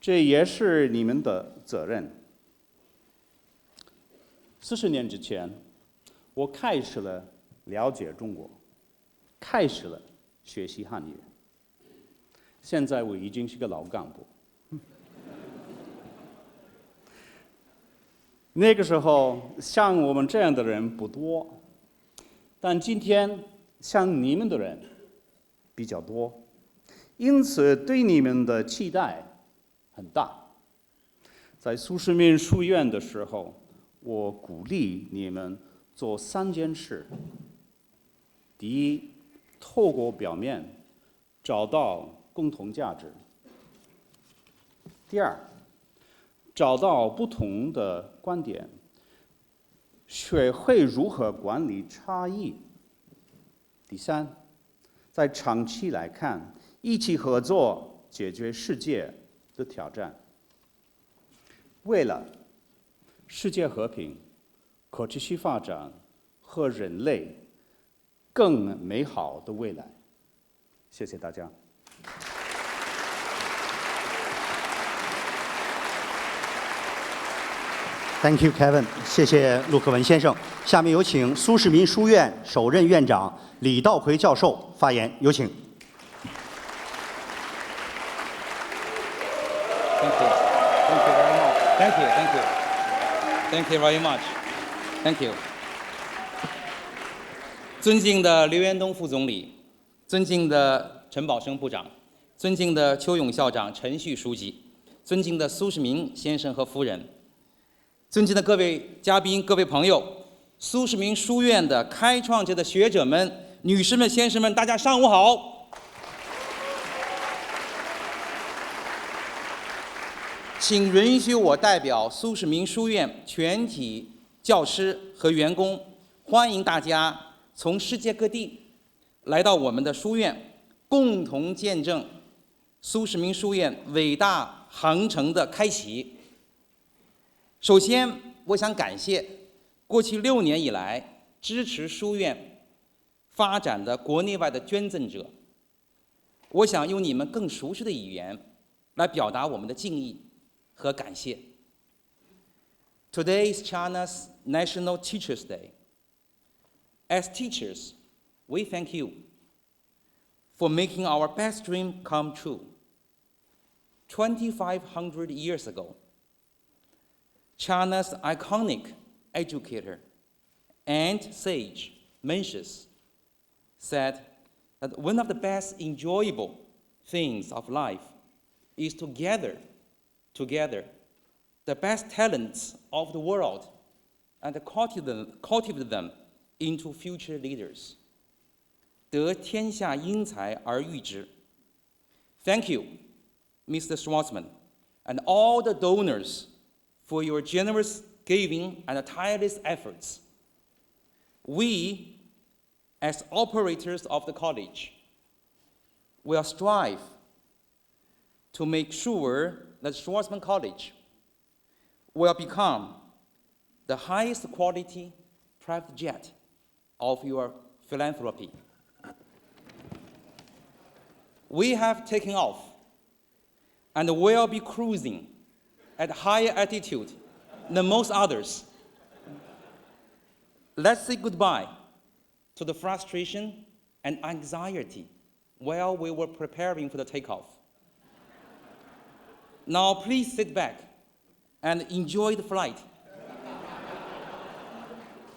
这也是你们的责任。40年之前，我开始了了解中国，开始了学习汉语。现在我已经是个老干部。那个时候，像我们这样的人不多，但今天像你们的人比较多，因此对你们的期待很大。在苏世民书院的时候，我鼓励你们做3件事：第一，透过表面找到共同价值；第二，找到不同的观点，学会如何管理差异；第三，在长期来看，一起合作解决世界的挑战。为了世界和平、可持续发展和人类更美好的未来。谢谢大家。Thank you, Kevin。谢谢陆克文先生。下面有请苏世民书院首任院长李道奎教授发言，有请。Thank you very much. Thank you. 尊敬的刘延东副总理，尊敬的陈宝生部长，尊敬的邱勇校长、陈旭书记，尊敬的苏世民先生和夫人，尊敬的各位嘉宾、各位朋友，苏世民书院的开创者的学者们、女士们、先生们，大家上午好。请允许我代表苏世民书院全体教师和员工，欢迎大家从世界各地来到我们的书院，共同见证苏世民书院伟大航程的开启。首先，我想感谢过去6年以来支持书院发展的国内外的捐赠者。我想用你们更熟悉的语言来表达我们的敬意和感谢。Today is China's National Teachers' Day. As teachers, we thank you for making our best dream come true. 2,500 years ago, China's iconic educator and sage Mencius said that one of the best enjoyable things of life is to gather together the best talents of the world and cultivate them into future leaders. 得天下英才而育之。Thank you, Mr. Schwarzman, and all the donors for your generous giving and tireless efforts. We, as operators of the college, will strive to make sure that Schwarzman College will become the highest quality private jet of your philanthropy. We have taken off and will be cruising at higher altitude than most others. Let's say goodbye to the frustration and anxiety while we were preparing for the takeoff. Now please sit back and enjoy the flight.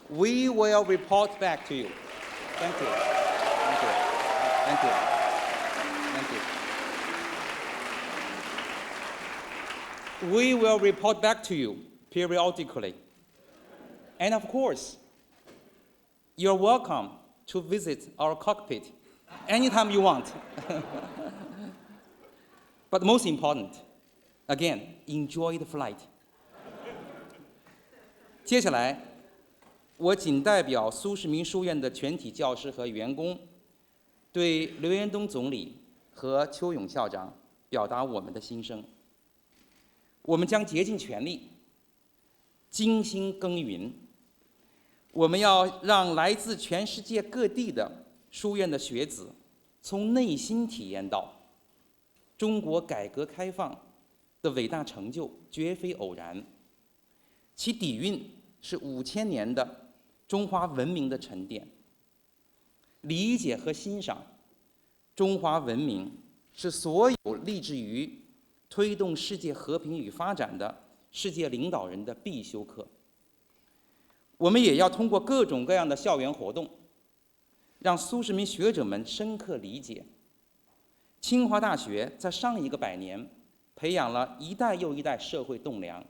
We will report back to you. Thank you. Thank you. Thank you. Thank you. We will report back to you periodically. And of course, you're welcome to visit our cockpit anytime you want. But most important, again, enjoy the flight. 接下来，我仅代表苏世民书院的全体教师和员工，对刘延东总理和邱勇校长表达我们的心声。我们将竭尽全力，精心耕耘。我们要让来自全世界各地的书院的学子，从内心体验到中国改革开放的伟大成就绝非偶然，其底蕴是5000年的中华文明的沉淀。理解和欣赏中华文明是所有立志于推动世界和平与发展的世界领导人的必修课。我们也要通过各种各样的校园活动，让苏世民学者们深刻理解，清华大学在上一个100年培养了一代又一代社会栋梁，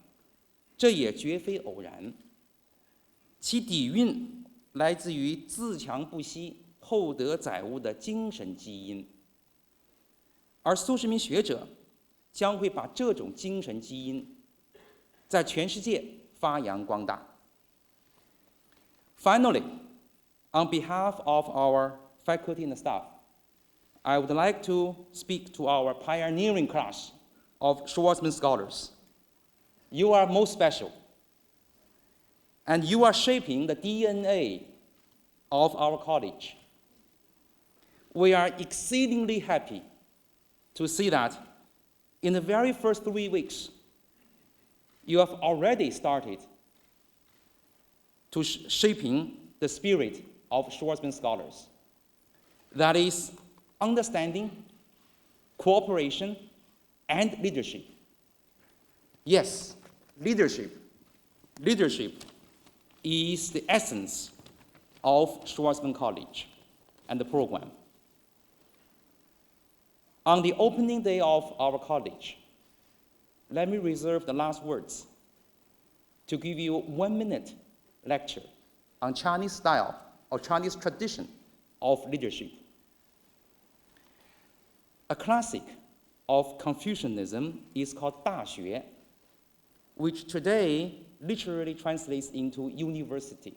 这也绝非偶然。其底蕴来自于自强不息、厚德载物的精神基因，而苏世民学者将会把这种精神基因在全世界发扬光大。Finally, on behalf of our faculty and staff, I would like to speak to our pioneering class of Schwarzman Scholars. You are most special, and you are shaping the DNA of our college. We are exceedingly happy to see that in the very first 3 weeks, you have already started to shaping the spirit of Schwarzman Scholars. That is understanding, cooperation, and leadership. Yes, leadership. Leadership is the essence of Schwarzman College and the program. On the opening day of our college, let me reserve the last words to give you 1-minute lecture on Chinese style or Chinese tradition of leadership. A classic of Confucianism is called 大学, which today literally translates into university.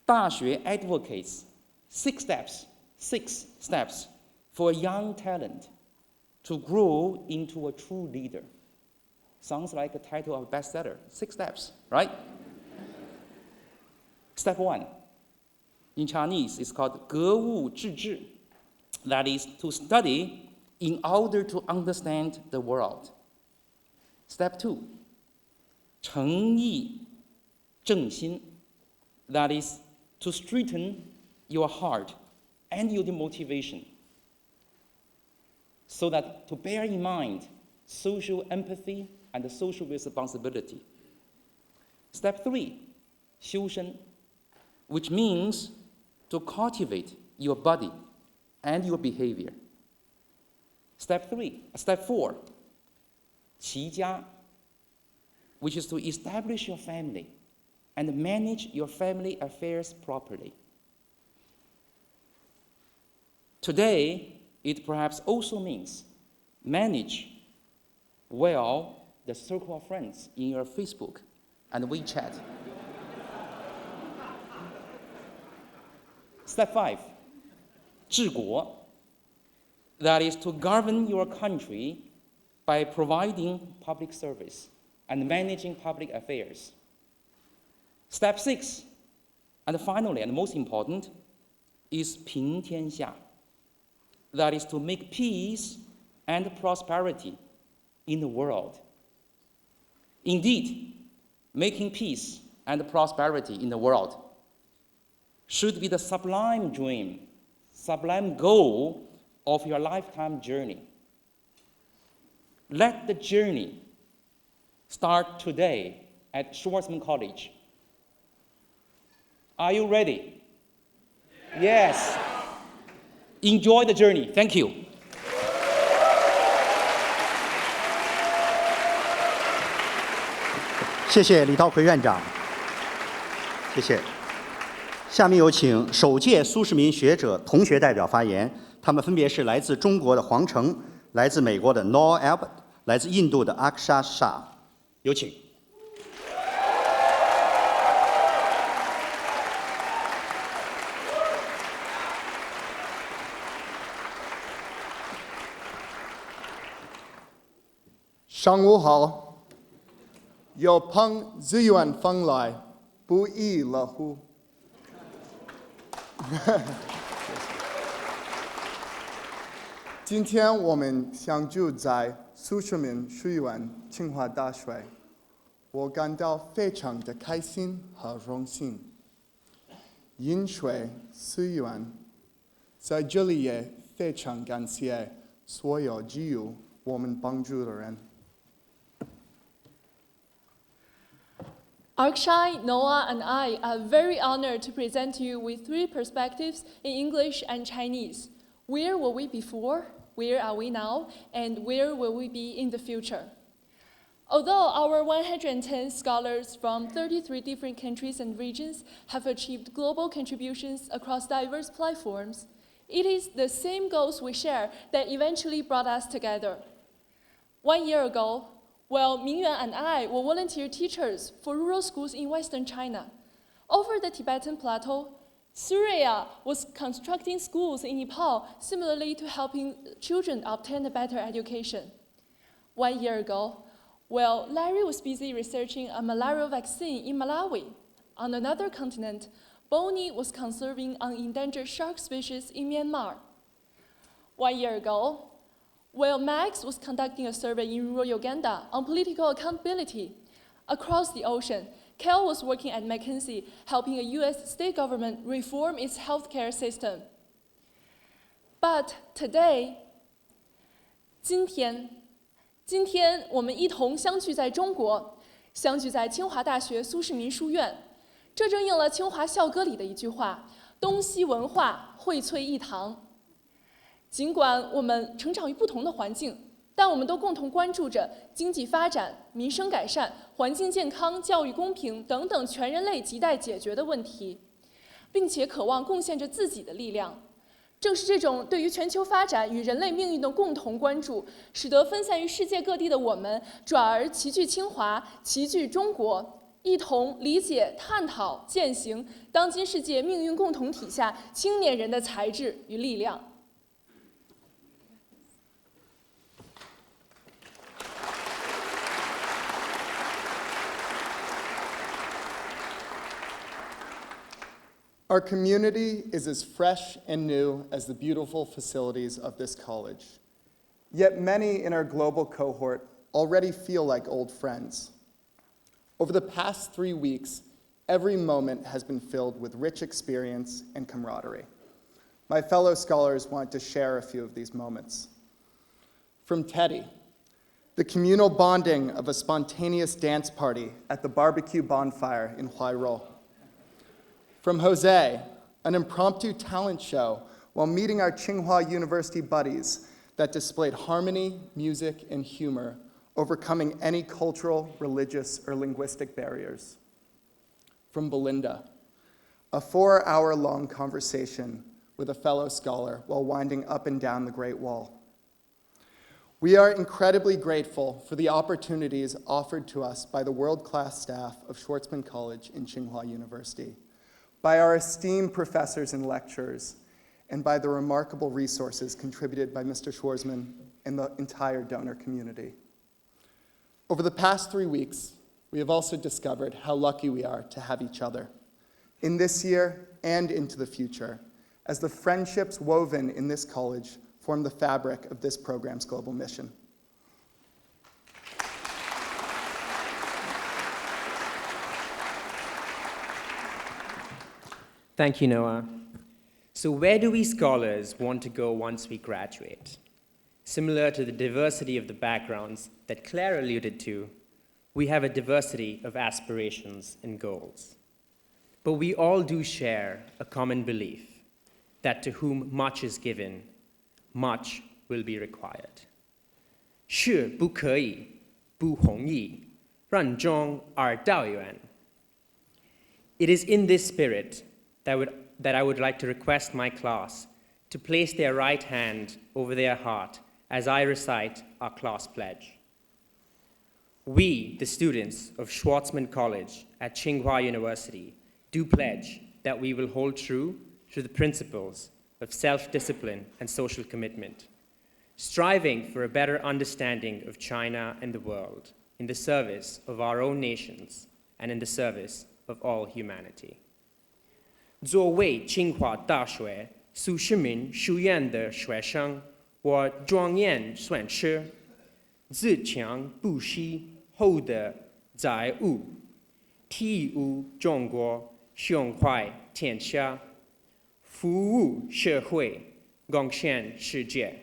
大学 advocates 6 steps for a young talent to grow into a true leader. Sounds like a title of a bestseller. 6 steps, right? Step 1, in Chinese, is called 格物致知. That is to study in order to understand the world. Step 2, 诚意正心. That is to straighten your heart and your motivation, so that to bear in mind social empathy and social responsibility. Step 3, 修身, which means to cultivate your body and your behavior. Step 4, 齐家, which is to establish your family and manage your family affairs properly. Today, it perhaps also means manage well the circle of friends in your Facebook and WeChat. Step 5, 治国, that is to govern your country by providing public service and managing public affairs. Step 6, and finally, and most important, is 平天下. That is to make peace and prosperity in the world. Indeed, making peace and prosperity in the world should be the sublime dream, sublime goal of your lifetime journey. Let the journey start today at Schwarzman College. Are you ready? Yes. Enjoy the journey. Thank you. 谢谢李涛奎院长，谢谢。下面有请首届苏世民学者同学代表发言，他们分别是来自中国的黄成，来自美国的 Elbot， 来自印度的 Akshay Shah。有请。上午好，有朋自远方来，不亦乐乎。今天我们相聚在苏世民书院清华大学，我感到非常的开心和荣幸。因为书院在这里也非常感谢所有给予我们帮助的人。Akshay, Noah, and I are very honored to present to you with 3 perspectives in English and Chinese. Where were we before? Where are we now? And where will we be in the future? Although our 110 scholars from 33 different countries and regions have achieved global contributions across diverse platforms, it is the same goals we share that eventually brought us together. 1 year ago, while Mingyuan and I were volunteer teachers for rural schools in Western China, over the Tibetan Plateau, Surya was constructing schools in Nepal, similarly to helping children obtain a better education. 1 year ago, while Larry was busy researching a malaria vaccine in Malawi, on another continent, Bonnie was conserving an endangered shark species in Myanmar. 1 year ago, while Max was conducting a survey in rural Uganda on political accountability, across the ocean, Kel was working at McKinsey, helping a US state government reform its healthcare system. But today, 今天我们一同相聚在中国，相聚在清华大学苏世民书院，这正应了清华校歌里的一句话：东西文化荟萃一堂。尽管我们成长于不同的环境，但我们都共同关注着经济发展、民生改善、环境健康、教育公平等等全人类亟待解决的问题，并且渴望贡献着自己的力量。正是这种对于全球发展与人类命运的共同关注，使得分散于世界各地的我们，转而齐聚清华，齐聚中国，一同理解、探讨、践行当今世界命运共同体下青年人的才智与力量。Our community is as fresh and new as the beautiful facilities of this college. Yet many in our global cohort already feel like old friends. Over the past 3 weeks, every moment has been filled with rich experience and camaraderie. My fellow scholars want to share a few of these moments. From Teddy, the communal bonding of a spontaneous dance party at the barbecue bonfire in Huairou. From Jose, an impromptu talent show while meeting our Tsinghua University buddies that displayed harmony, music, and humor, overcoming any cultural, religious, or linguistic barriers. From Belinda, a 4-hour-long conversation with a fellow scholar while winding up and down the Great Wall. We are incredibly grateful for the opportunities offered to us by the world-class staff of Schwarzman College in Tsinghua University, by our esteemed professors and lecturers, and by the remarkable resources contributed by Mr. Schwarzman and the entire donor community. Over the past 3 weeks, we have also discovered how lucky we are to have each other, in this year and into the future, as the friendships woven in this college form the fabric of this program's global mission. Thank you, Noah. So where do we scholars want to go once we graduate? Similar to the diversity of the backgrounds that Claire alluded to, we have a diversity of aspirations and goals. But we all do share a common belief that to whom much is given, much will be required. 是不可以不弘毅，让众而道远. It is in this spirit that I would like to request my class to place their right hand over their heart as I recite our class pledge. We, the students of Schwarzman College at Tsinghua University, do pledge that we will hold true to the principles of self-discipline and social commitment, striving for a better understanding of China and the world in the service of our own nations and in the service of all humanity. 作为清华大学苏世民书院的学生，我庄严宣誓，自强不息后的载物，体悟中国，胸怀天下，服务社会，贡献世界。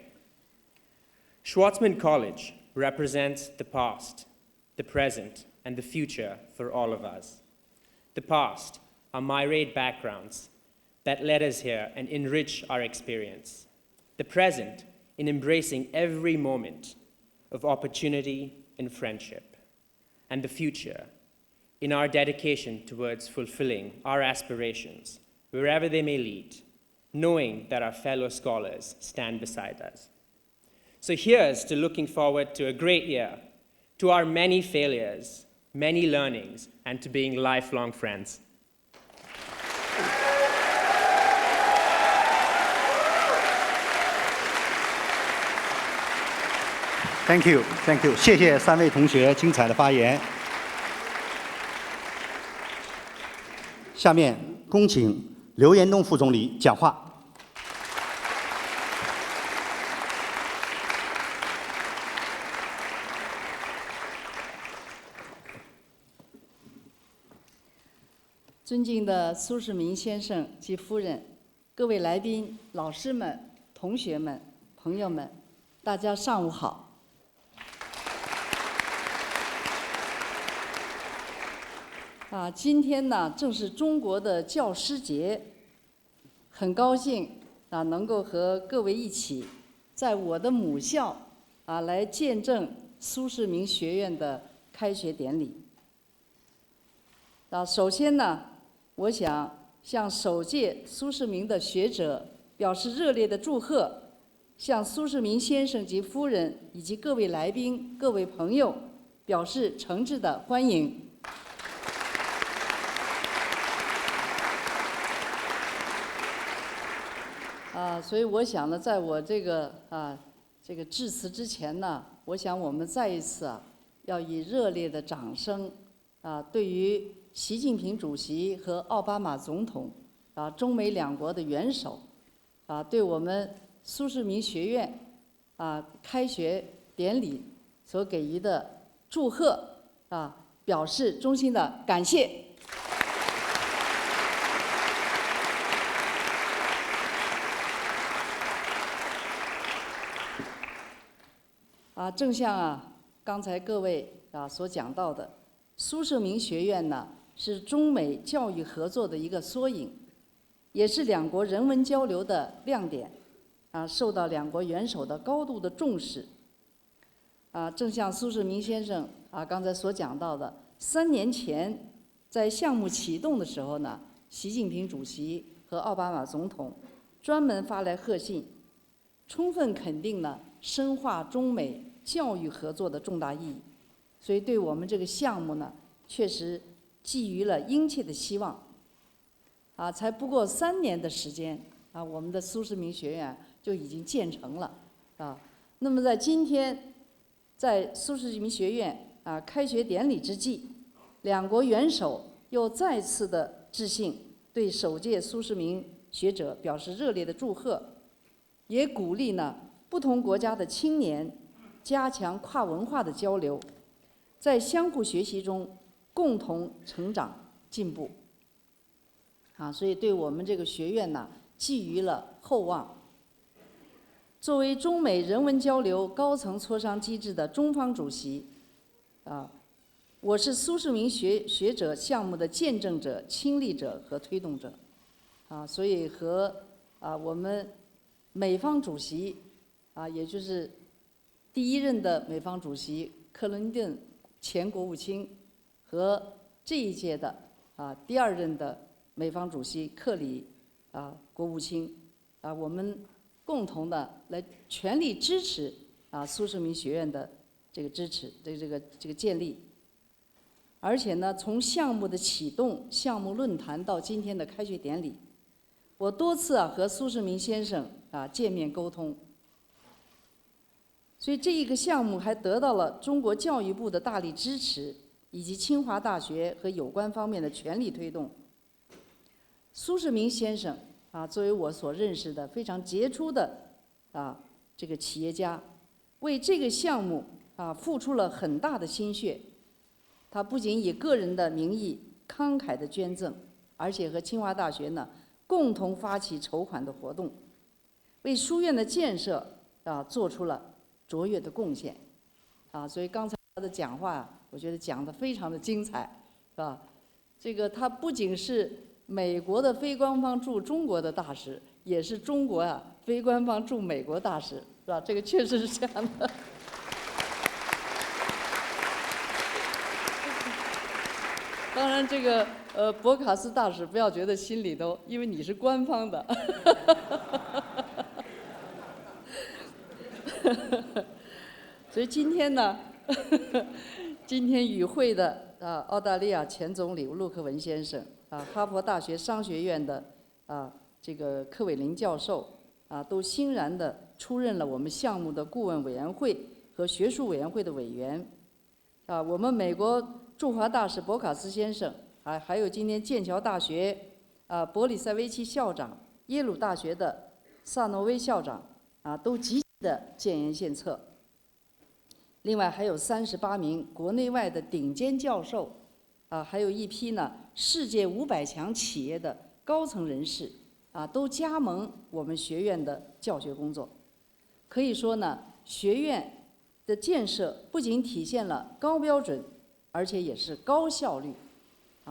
Schwarzman College represents the past, the present, and the future for all of us. The past, our myriad backgrounds that led us here and enrich our experience. The present, in embracing every moment of opportunity and friendship. And the future, in our dedication towards fulfilling our aspirations, wherever they may lead, knowing that our fellow scholars stand beside us. So here's to looking forward to a great year, to our many failures, many learnings, and to being lifelong friends. Thank you, thank you. 谢谢3位同学精彩的发言。下面恭请刘延东副总理讲话。尊敬的苏世民先生及夫人，各位来宾、老师们、同学们、朋友们，大家上午好。今天呢，正是中国的教师节，很高兴能够和各位一起，在我的母校来见证苏世民学院的开学典礼。首先呢，我想向首届苏世民的学者表示热烈的祝贺，向苏世民先生及夫人以及各位来宾、各位朋友表示诚挚的欢迎。所以我想呢，在我这个致辞之前呢，我想我们再一次要以热烈的掌声对于习近平主席和奥巴马总统中美两国的元首对我们苏世民学院开学典礼所给予的祝贺表示衷心的感谢。正像刚才各位所讲到的，苏世民学院呢是中美教育合作的一个缩影，也是两国人文交流的亮点，受到两国元首的高度的重视。正像苏世民先生刚才所讲到的，3年前在项目启动的时候呢，习近平主席和奥巴马总统专门发来贺信，充分肯定了深化中美教育合作的重大意义，所以对我们这个项目呢，确实寄予了殷切的希望。才不过3年的时间我们的苏世民学院就已经建成了那么在今天，在苏世民学院开学典礼之际，两国元首又再次的致信，对首届苏世民学者表示热烈的祝贺，也鼓励呢不同国家的青年加强跨文化的交流，在相互学习中共同成长进步。所以对我们这个学院呢寄予了厚望。作为中美人文交流高层磋商机制的中方主席，我是苏世民学者项目的见证者、亲历者和推动者，所以和我们美方主席也就是第1任的美方主席克林顿前国务卿和这一届的第2任的美方主席克里国务卿我们共同的来全力支持苏世民学院的这个支持这个建立。而且呢，从项目的启动、项目论坛到今天的开学典礼，我多次和苏世民先生见面沟通。所以这一个项目还得到了中国教育部的大力支持，以及清华大学和有关方面的全力推动。苏世民先生作为我所认识的非常杰出的这个企业家，为这个项目付出了很大的心血。他不仅以个人的名义慷慨的捐赠，而且和清华大学呢共同发起筹款的活动，为书院的建设做出了卓越的贡献所以刚才他的讲话我觉得讲得非常的精彩，是吧？这个他不仅是美国的非官方驻中国的大使，也是中国非官方驻美国大使，是吧？这个确实是这样的。当然，这个博卡斯大使不要觉得心里头，因为你是官方的。所以今天呢，今天与会的澳大利亚前总理陆克文先生哈佛大学商学院的这个柯伟林教授都欣然地出任了我们项目的顾问委员会和学术委员会的委员我们美国驻华大使博卡斯先生还有今天剑桥大学伯里塞维奇校长、耶鲁大学的萨诺威校长都积极的建言献策。另外还有38名国内外的顶尖教授还有一批呢世界500强企业的高层人士都加盟我们学院的教学工作。可以说呢，学院的建设不仅体现了高标准，而且也是高效率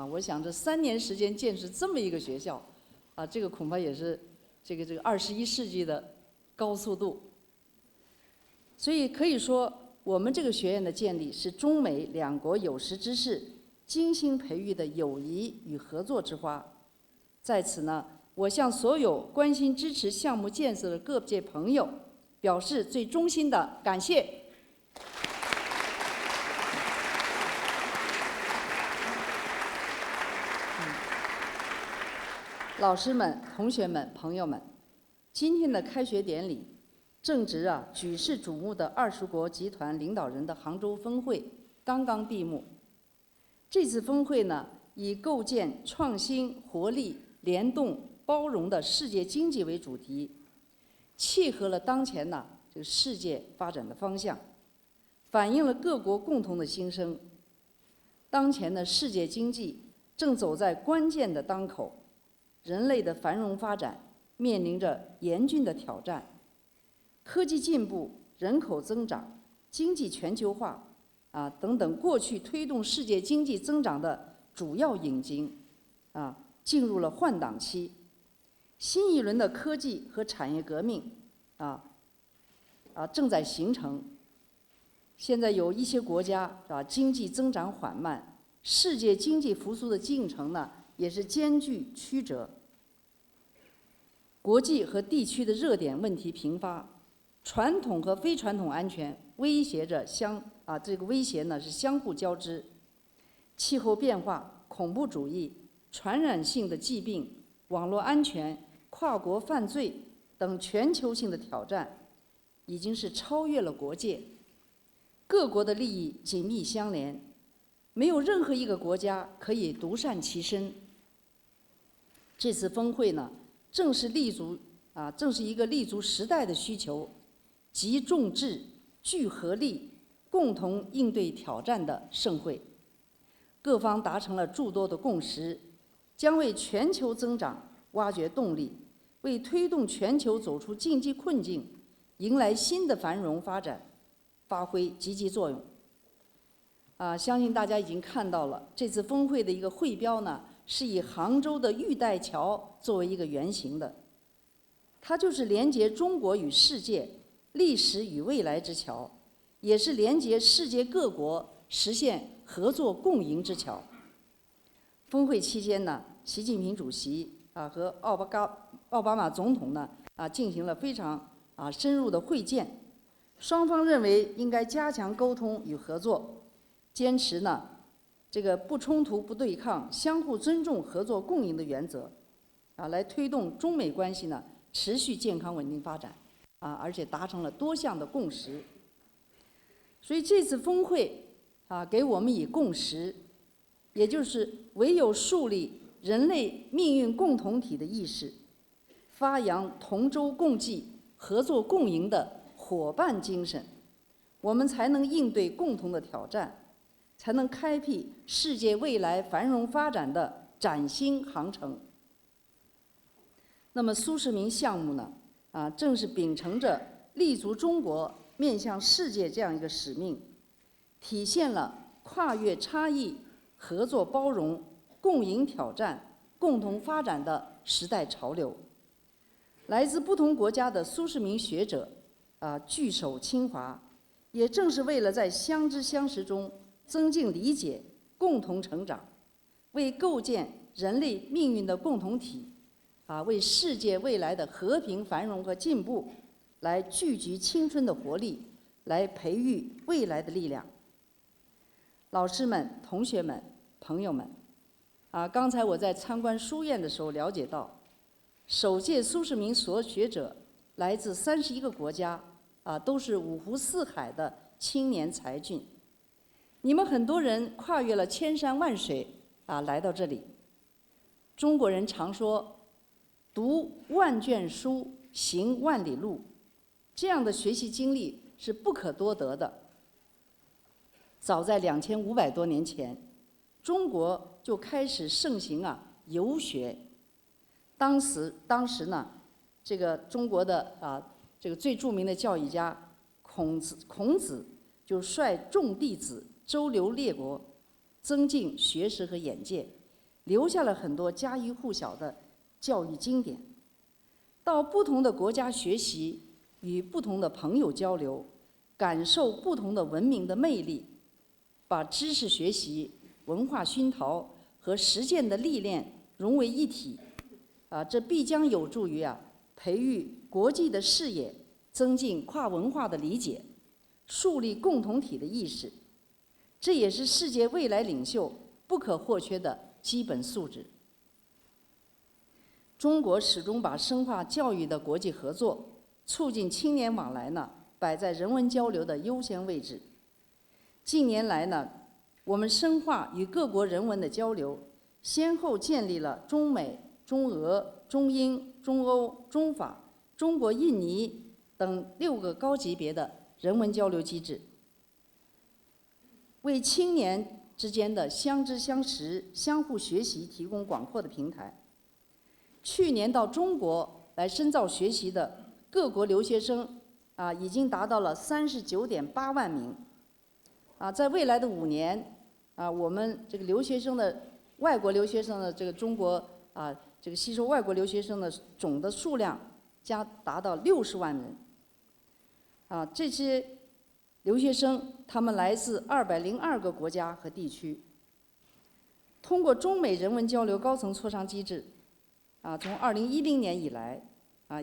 我想这3年时间建设这么一个学校这个恐怕也是这个21世纪的高速度。所以可以说，我们这个学院的建立是中美两国有识之士精心培育的友谊与合作之花。在此呢，我向所有关心支持项目建设的各界朋友表示最衷心的感谢。老师们、同学们、朋友们，今天的开学典礼正值举世瞩目的20国集团领导人的杭州峰会刚刚闭幕。这次峰会呢，以构建创新、活力、联动、包容的世界经济为主题，契合了当前这个世界发展的方向，反映了各国共同的心声。当前的世界经济正走在关键的当口，人类的繁荣发展面临着严峻的挑战。科技进步、人口增长、经济全球化等等，过去推动世界经济增长的主要引擎进入了换挡期。新一轮的科技和产业革命正在形成。现在有一些国家经济增长缓慢，世界经济复苏的进程呢也是艰巨曲折。国际和地区的热点问题频发，传统和非传统安全威胁着这个威胁呢是相互交织。气候变化、恐怖主义、传染性的疾病、网络安全、跨国犯罪等全球性的挑战，已经是超越了国界。各国的利益紧密相连，没有任何一个国家可以独善其身。这次峰会呢，正是一个立足时代的需求，集众智、聚合力，共同应对挑战的盛会。各方达成了诸多的共识，将为全球增长挖掘动力，为推动全球走出经济困境、迎来新的繁荣发展发挥积极作用。相信大家已经看到了，这次峰会的一个会标呢，是以杭州的玉带桥作为一个原型的，它就是连接中国与世界、历史与未来之桥，也是连接世界各国实现合作共赢之桥。峰会期间呢，习近平主席和奥巴马总统呢进行了非常深入的会见，双方认为应该加强沟通与合作，坚持呢这个不冲突、不对抗、相互尊重、合作共赢的原则，来推动中美关系呢持续健康稳定发展，而且达成了多项的共识。所以这次峰会给我们以共识，也就是唯有树立人类命运共同体的意识，发扬同舟共济、合作共赢的伙伴精神，我们才能应对共同的挑战，才能开辟世界未来繁荣发展的崭新航程。那么苏世民项目呢，正是秉承着立足中国、面向世界这样一个使命，体现了跨越差异、合作包容、共赢挑战、共同发展的时代潮流。来自不同国家的苏世民学者聚首清华，也正是为了在相知相识中增进理解、共同成长，为构建人类命运的共同体，为世界未来的和平繁荣和进步，来聚集青春的活力，来培育未来的力量。老师们、同学们、朋友们，刚才我在参观书院的时候了解到，首届苏世民所学者来自31个国家，都是五湖四海的青年才俊。你们很多人跨越了千山万水来到这里。中国人常说，读万卷书，行万里路，这样的学习经历是不可多得的。早在2500多年前，中国就开始盛行游学。当时呢，这个中国的这个最著名的教育家孔子就率众弟子周游列国，增进学识和眼界，留下了很多家喻户晓的教育经典。到不同的国家学习，与不同的朋友交流，感受不同的文明的魅力，把知识学习、文化熏陶和实践的历练融为一体，这必将有助于培育国际的视野，增进跨文化的理解，树立共同体的意识。这也是世界未来领袖不可或缺的基本素质。中国始终把深化教育的国际合作、促进青年往来摆在人文交流的优先位置。近年来我们深化与各国人文的交流，先后建立了中美、中俄、中英、中欧、中法、中国、印尼等6个高级别的人文交流机制，为青年之间的相知相识、相互学习提供广阔的平台。去年到中国来深造学习的各国留学生已经达到了39.8万名。在未来的5年我们这个留学生的外国留学生的这个中国这个吸收外国留学生的总的数量将达到60万人。这些留学生他们来自202个国家和地区。通过中美人文交流高层磋商机制，从2010年以来，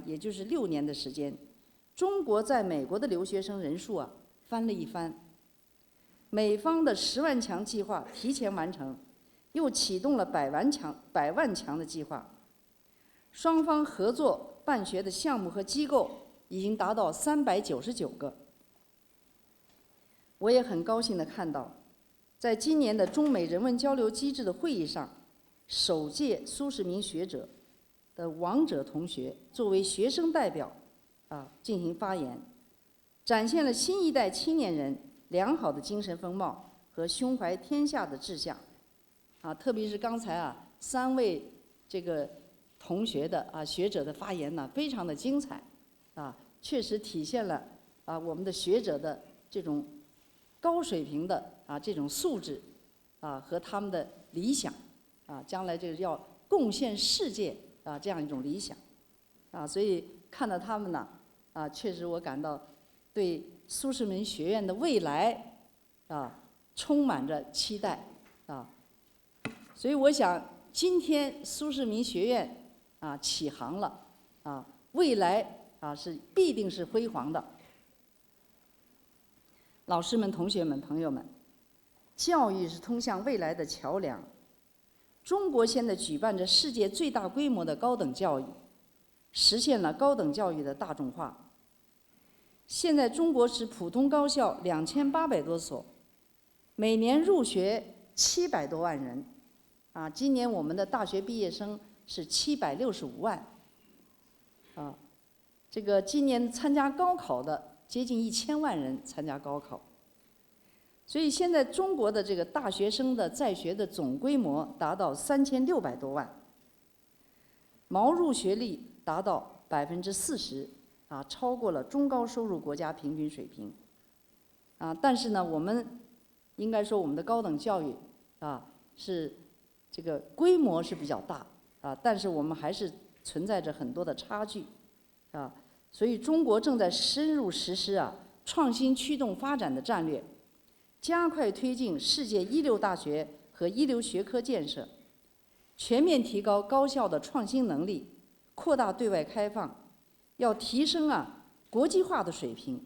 也就是6年的时间，中国在美国的留学生人数翻了一番。美方的10万强计划提前完成，又启动了100万强的计划。双方合作办学的项目和机构已经达到399个。我也很高兴地看到，在今年的中美人文交流机制的会议上，首届苏世民学者的王者同学作为学生代表进行发言，展现了新一代青年人良好的精神风貌和胸怀天下的志向。特别是刚才3位这个同学的学者的发言非常的精彩，确实体现了我们的学者的这种高水平的这种素质和他们的理想将来就是要贡献世界这样一种理想所以看到他们确实我感到对苏世民学院的未来充满着期待所以我想今天苏世民学院起航了未来是必定是辉煌的。老师们、同学们、朋友们，教育是通向未来的桥梁。中国现在举办着世界最大规模的高等教育，实现了高等教育的大众化。现在中国是普通高校2800多所，每年入学700多万人，今年我们的大学毕业生是765万，这个今年参加高考的接近1000万人参加高考，所以现在中国的这个大学生的在学的总规模达到3600多万，毛入学率达到40%，超过了中高收入国家平均水平，但是呢，我们应该说我们的高等教育是这个规模是比较大但是我们还是存在着很多的差距所以中国正在深入实施创新驱动发展的战略，加快推进世界一流大学和一流学科建设，全面提高高校的创新能力，扩大对外开放，要提升国际化的水平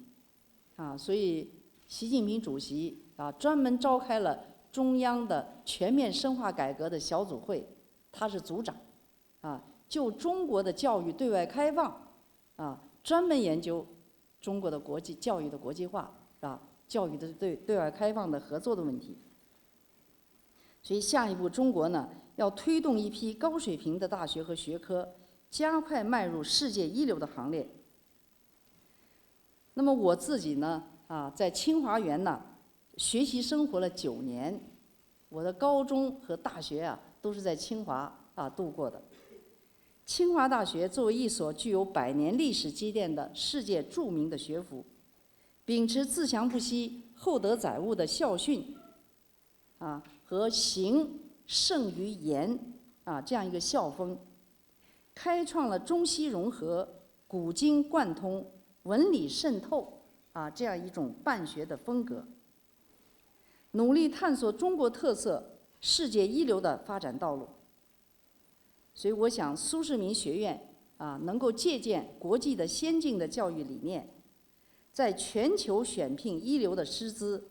所以习近平主席专门召开了中央的全面深化改革的小组会，他是组长就中国的教育对外开放专门研究中国的国际教育的国际化教育的对外开放的合作的问题。所以下一步中国呢要推动一批高水平的大学和学科，加快迈入世界一流的行列。那么我自己呢在清华园学习生活了9年，我的高中和大学都是在清华度过的。清华大学作为一所具有100年历史积淀的世界著名的学府，秉持自强不息、厚德载物的校训和行胜于言这样一个校风，开创了中西融合、古今贯通、文理渗透这样一种办学的风格，努力探索中国特色、世界一流的发展道路。所以，我想苏世民学院能够借鉴国际的先进的教育理念，在全球选聘一流的师资，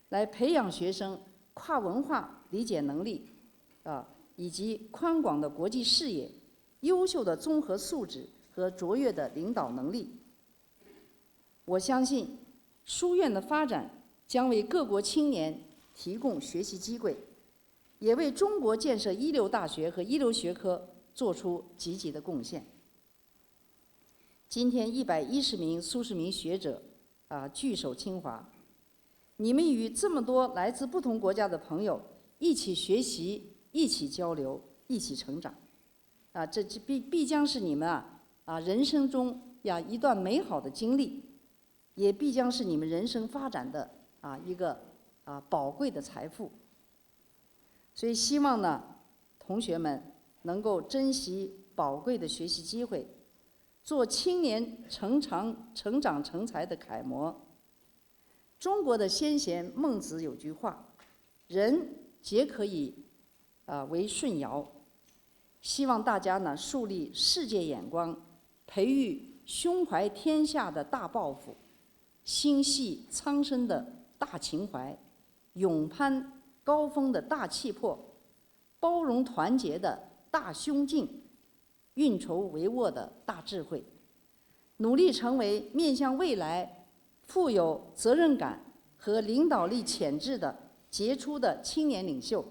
来培养学生跨文化理解能力，以及宽广的国际视野、优秀的综合素质和卓越的领导能力。我相信，书院的发展将为各国青年提供学习机会，也为中国建设一流大学和一流学科做出积极的贡献。今天110名苏世民学者聚首清华，你们与这么多来自不同国家的朋友一起学习、一起交流、一起成长，这必将是你们人生中一段美好的经历，也必将是你们人生发展的一个宝贵的财富。所以希望呢，同学们能够珍惜宝贵的学习机会，做青年成长成才的楷模。中国的先贤孟子有句话：“人皆可以为舜尧。”希望大家呢树立世界眼光，培育胸怀天下的大抱负，心系苍生的大情怀，勇攀高峰的大气魄，包容团结的大胸襟，运筹帷幄的大智慧，努力成为面向未来、富有责任感和领导力潜质的杰出的青年领袖。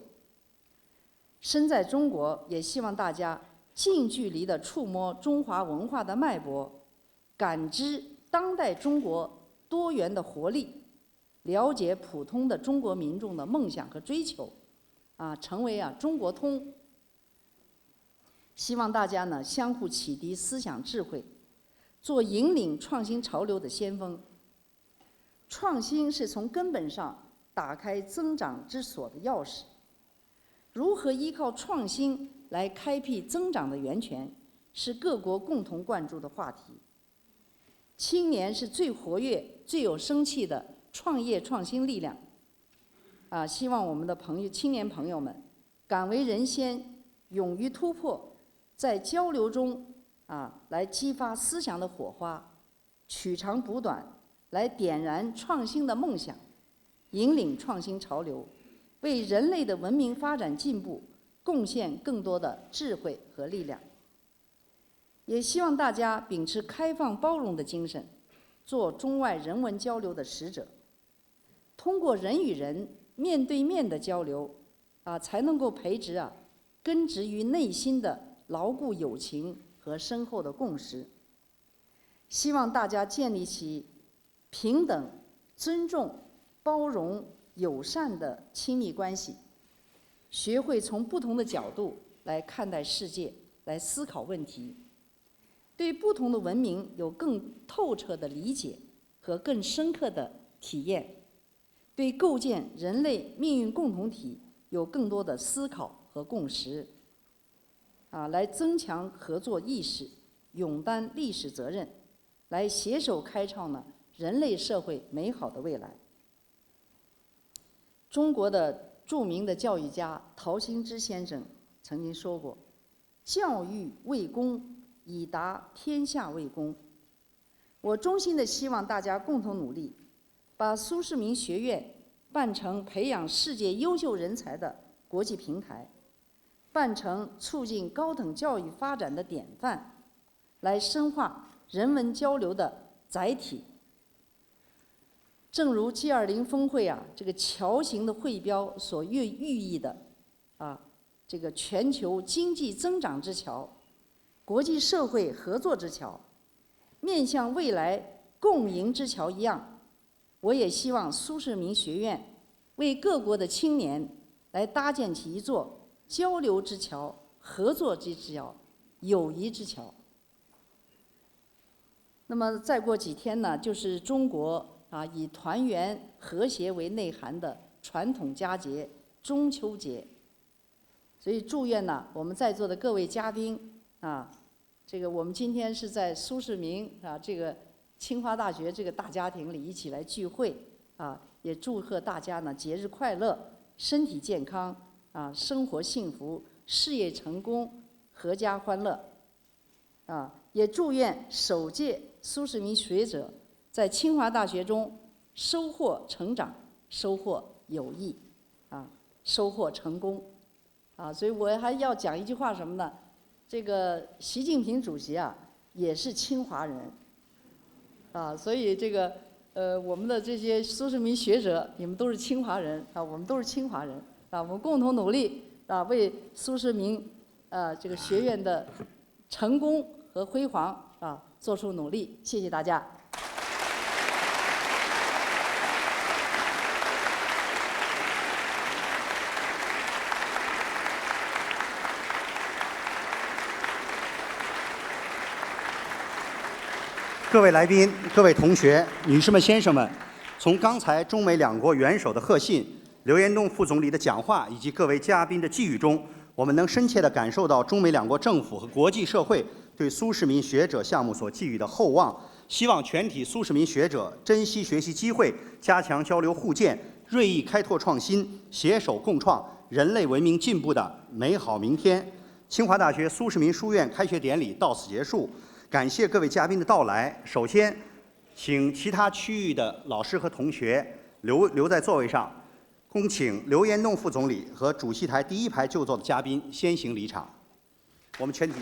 身在中国，也希望大家近距离地触摸中华文化的脉搏，感知当代中国多元的活力，了解普通的中国民众的梦想和追求，成为中国通。希望大家呢相互启迪思想智慧，做引领创新潮流的先锋。创新是从根本上打开增长之锁的钥匙。如何依靠创新来开辟增长的源泉，是各国共同关注的话题。青年是最活跃、最有生气的创业创新力量。希望我们的青年朋友们敢为人先，勇于突破，在交流中来激发思想的火花，取长补短，来点燃创新的梦想，引领创新潮流，为人类的文明发展进步贡献更多的智慧和力量。也希望大家秉持开放包容的精神，做中外人文交流的使者。通过人与人面对面的交流，才能够培植根植于内心的牢固友情和深厚的共识。希望大家建立起平等、尊重、包容、友善的亲密关系，学会从不同的角度来看待世界，来思考问题，对不同的文明有更透彻的理解和更深刻的体验，对构建人类命运共同体有更多的思考和共识，来增强合作意识，勇担历史责任，来携手开创人类社会美好的未来。中国的著名的教育家陶行知先生曾经说过：“教育为公，以达天下为公。”我衷心的希望大家共同努力，把苏世民学院办成培养世界优秀人才的国际平台，办成促进高等教育发展的典范，来深化人文交流的载体。正如 G20 峰会这个桥形的汇标所寓意的这个全球经济增长之桥，国际社会合作之桥，面向未来共赢之桥一样，我也希望苏世民学院为各国的青年来搭建起一座交流之桥、合作之桥、友谊之桥。那么再过几天呢，就是中国以团圆和谐为内涵的传统佳节中秋节，所以祝愿我们在座的各位嘉宾这个我们今天是在苏世民这个清华大学这个大家庭里一起来聚会啊，也祝贺大家呢节日快乐，身体健康啊，生活幸福，事业成功，阖家欢乐啊！也祝愿首届苏世民学者在清华大学中收获成长，收获友谊啊，收获成功啊！所以我还要讲一句话什么呢？这个习近平主席啊也是清华人啊，所以这个我们的这些苏世民学者，你们都是清华人啊，我们都是清华人啊，我们共同努力啊，为苏世民这个学院的成功和辉煌啊做出努力。谢谢大家。各位来宾、各位同学、女士们、先生们，从刚才中美两国元首的贺信、刘延东副总理的讲话以及各位嘉宾的寄语中，我们能深切地感受到中美两国政府和国际社会对苏世民学者项目所寄予的厚望。希望全体苏世民学者珍惜学习机会，加强交流互鉴，锐意开拓创新，携手共创人类文明进步的美好明天。清华大学苏世民书院开学典礼到此结束。感谢各位嘉宾的到来。首先，请其他区域的老师和同学留在座位上，恭请刘延东副总理和主席台第一排就座的嘉宾先行离场。我们全体。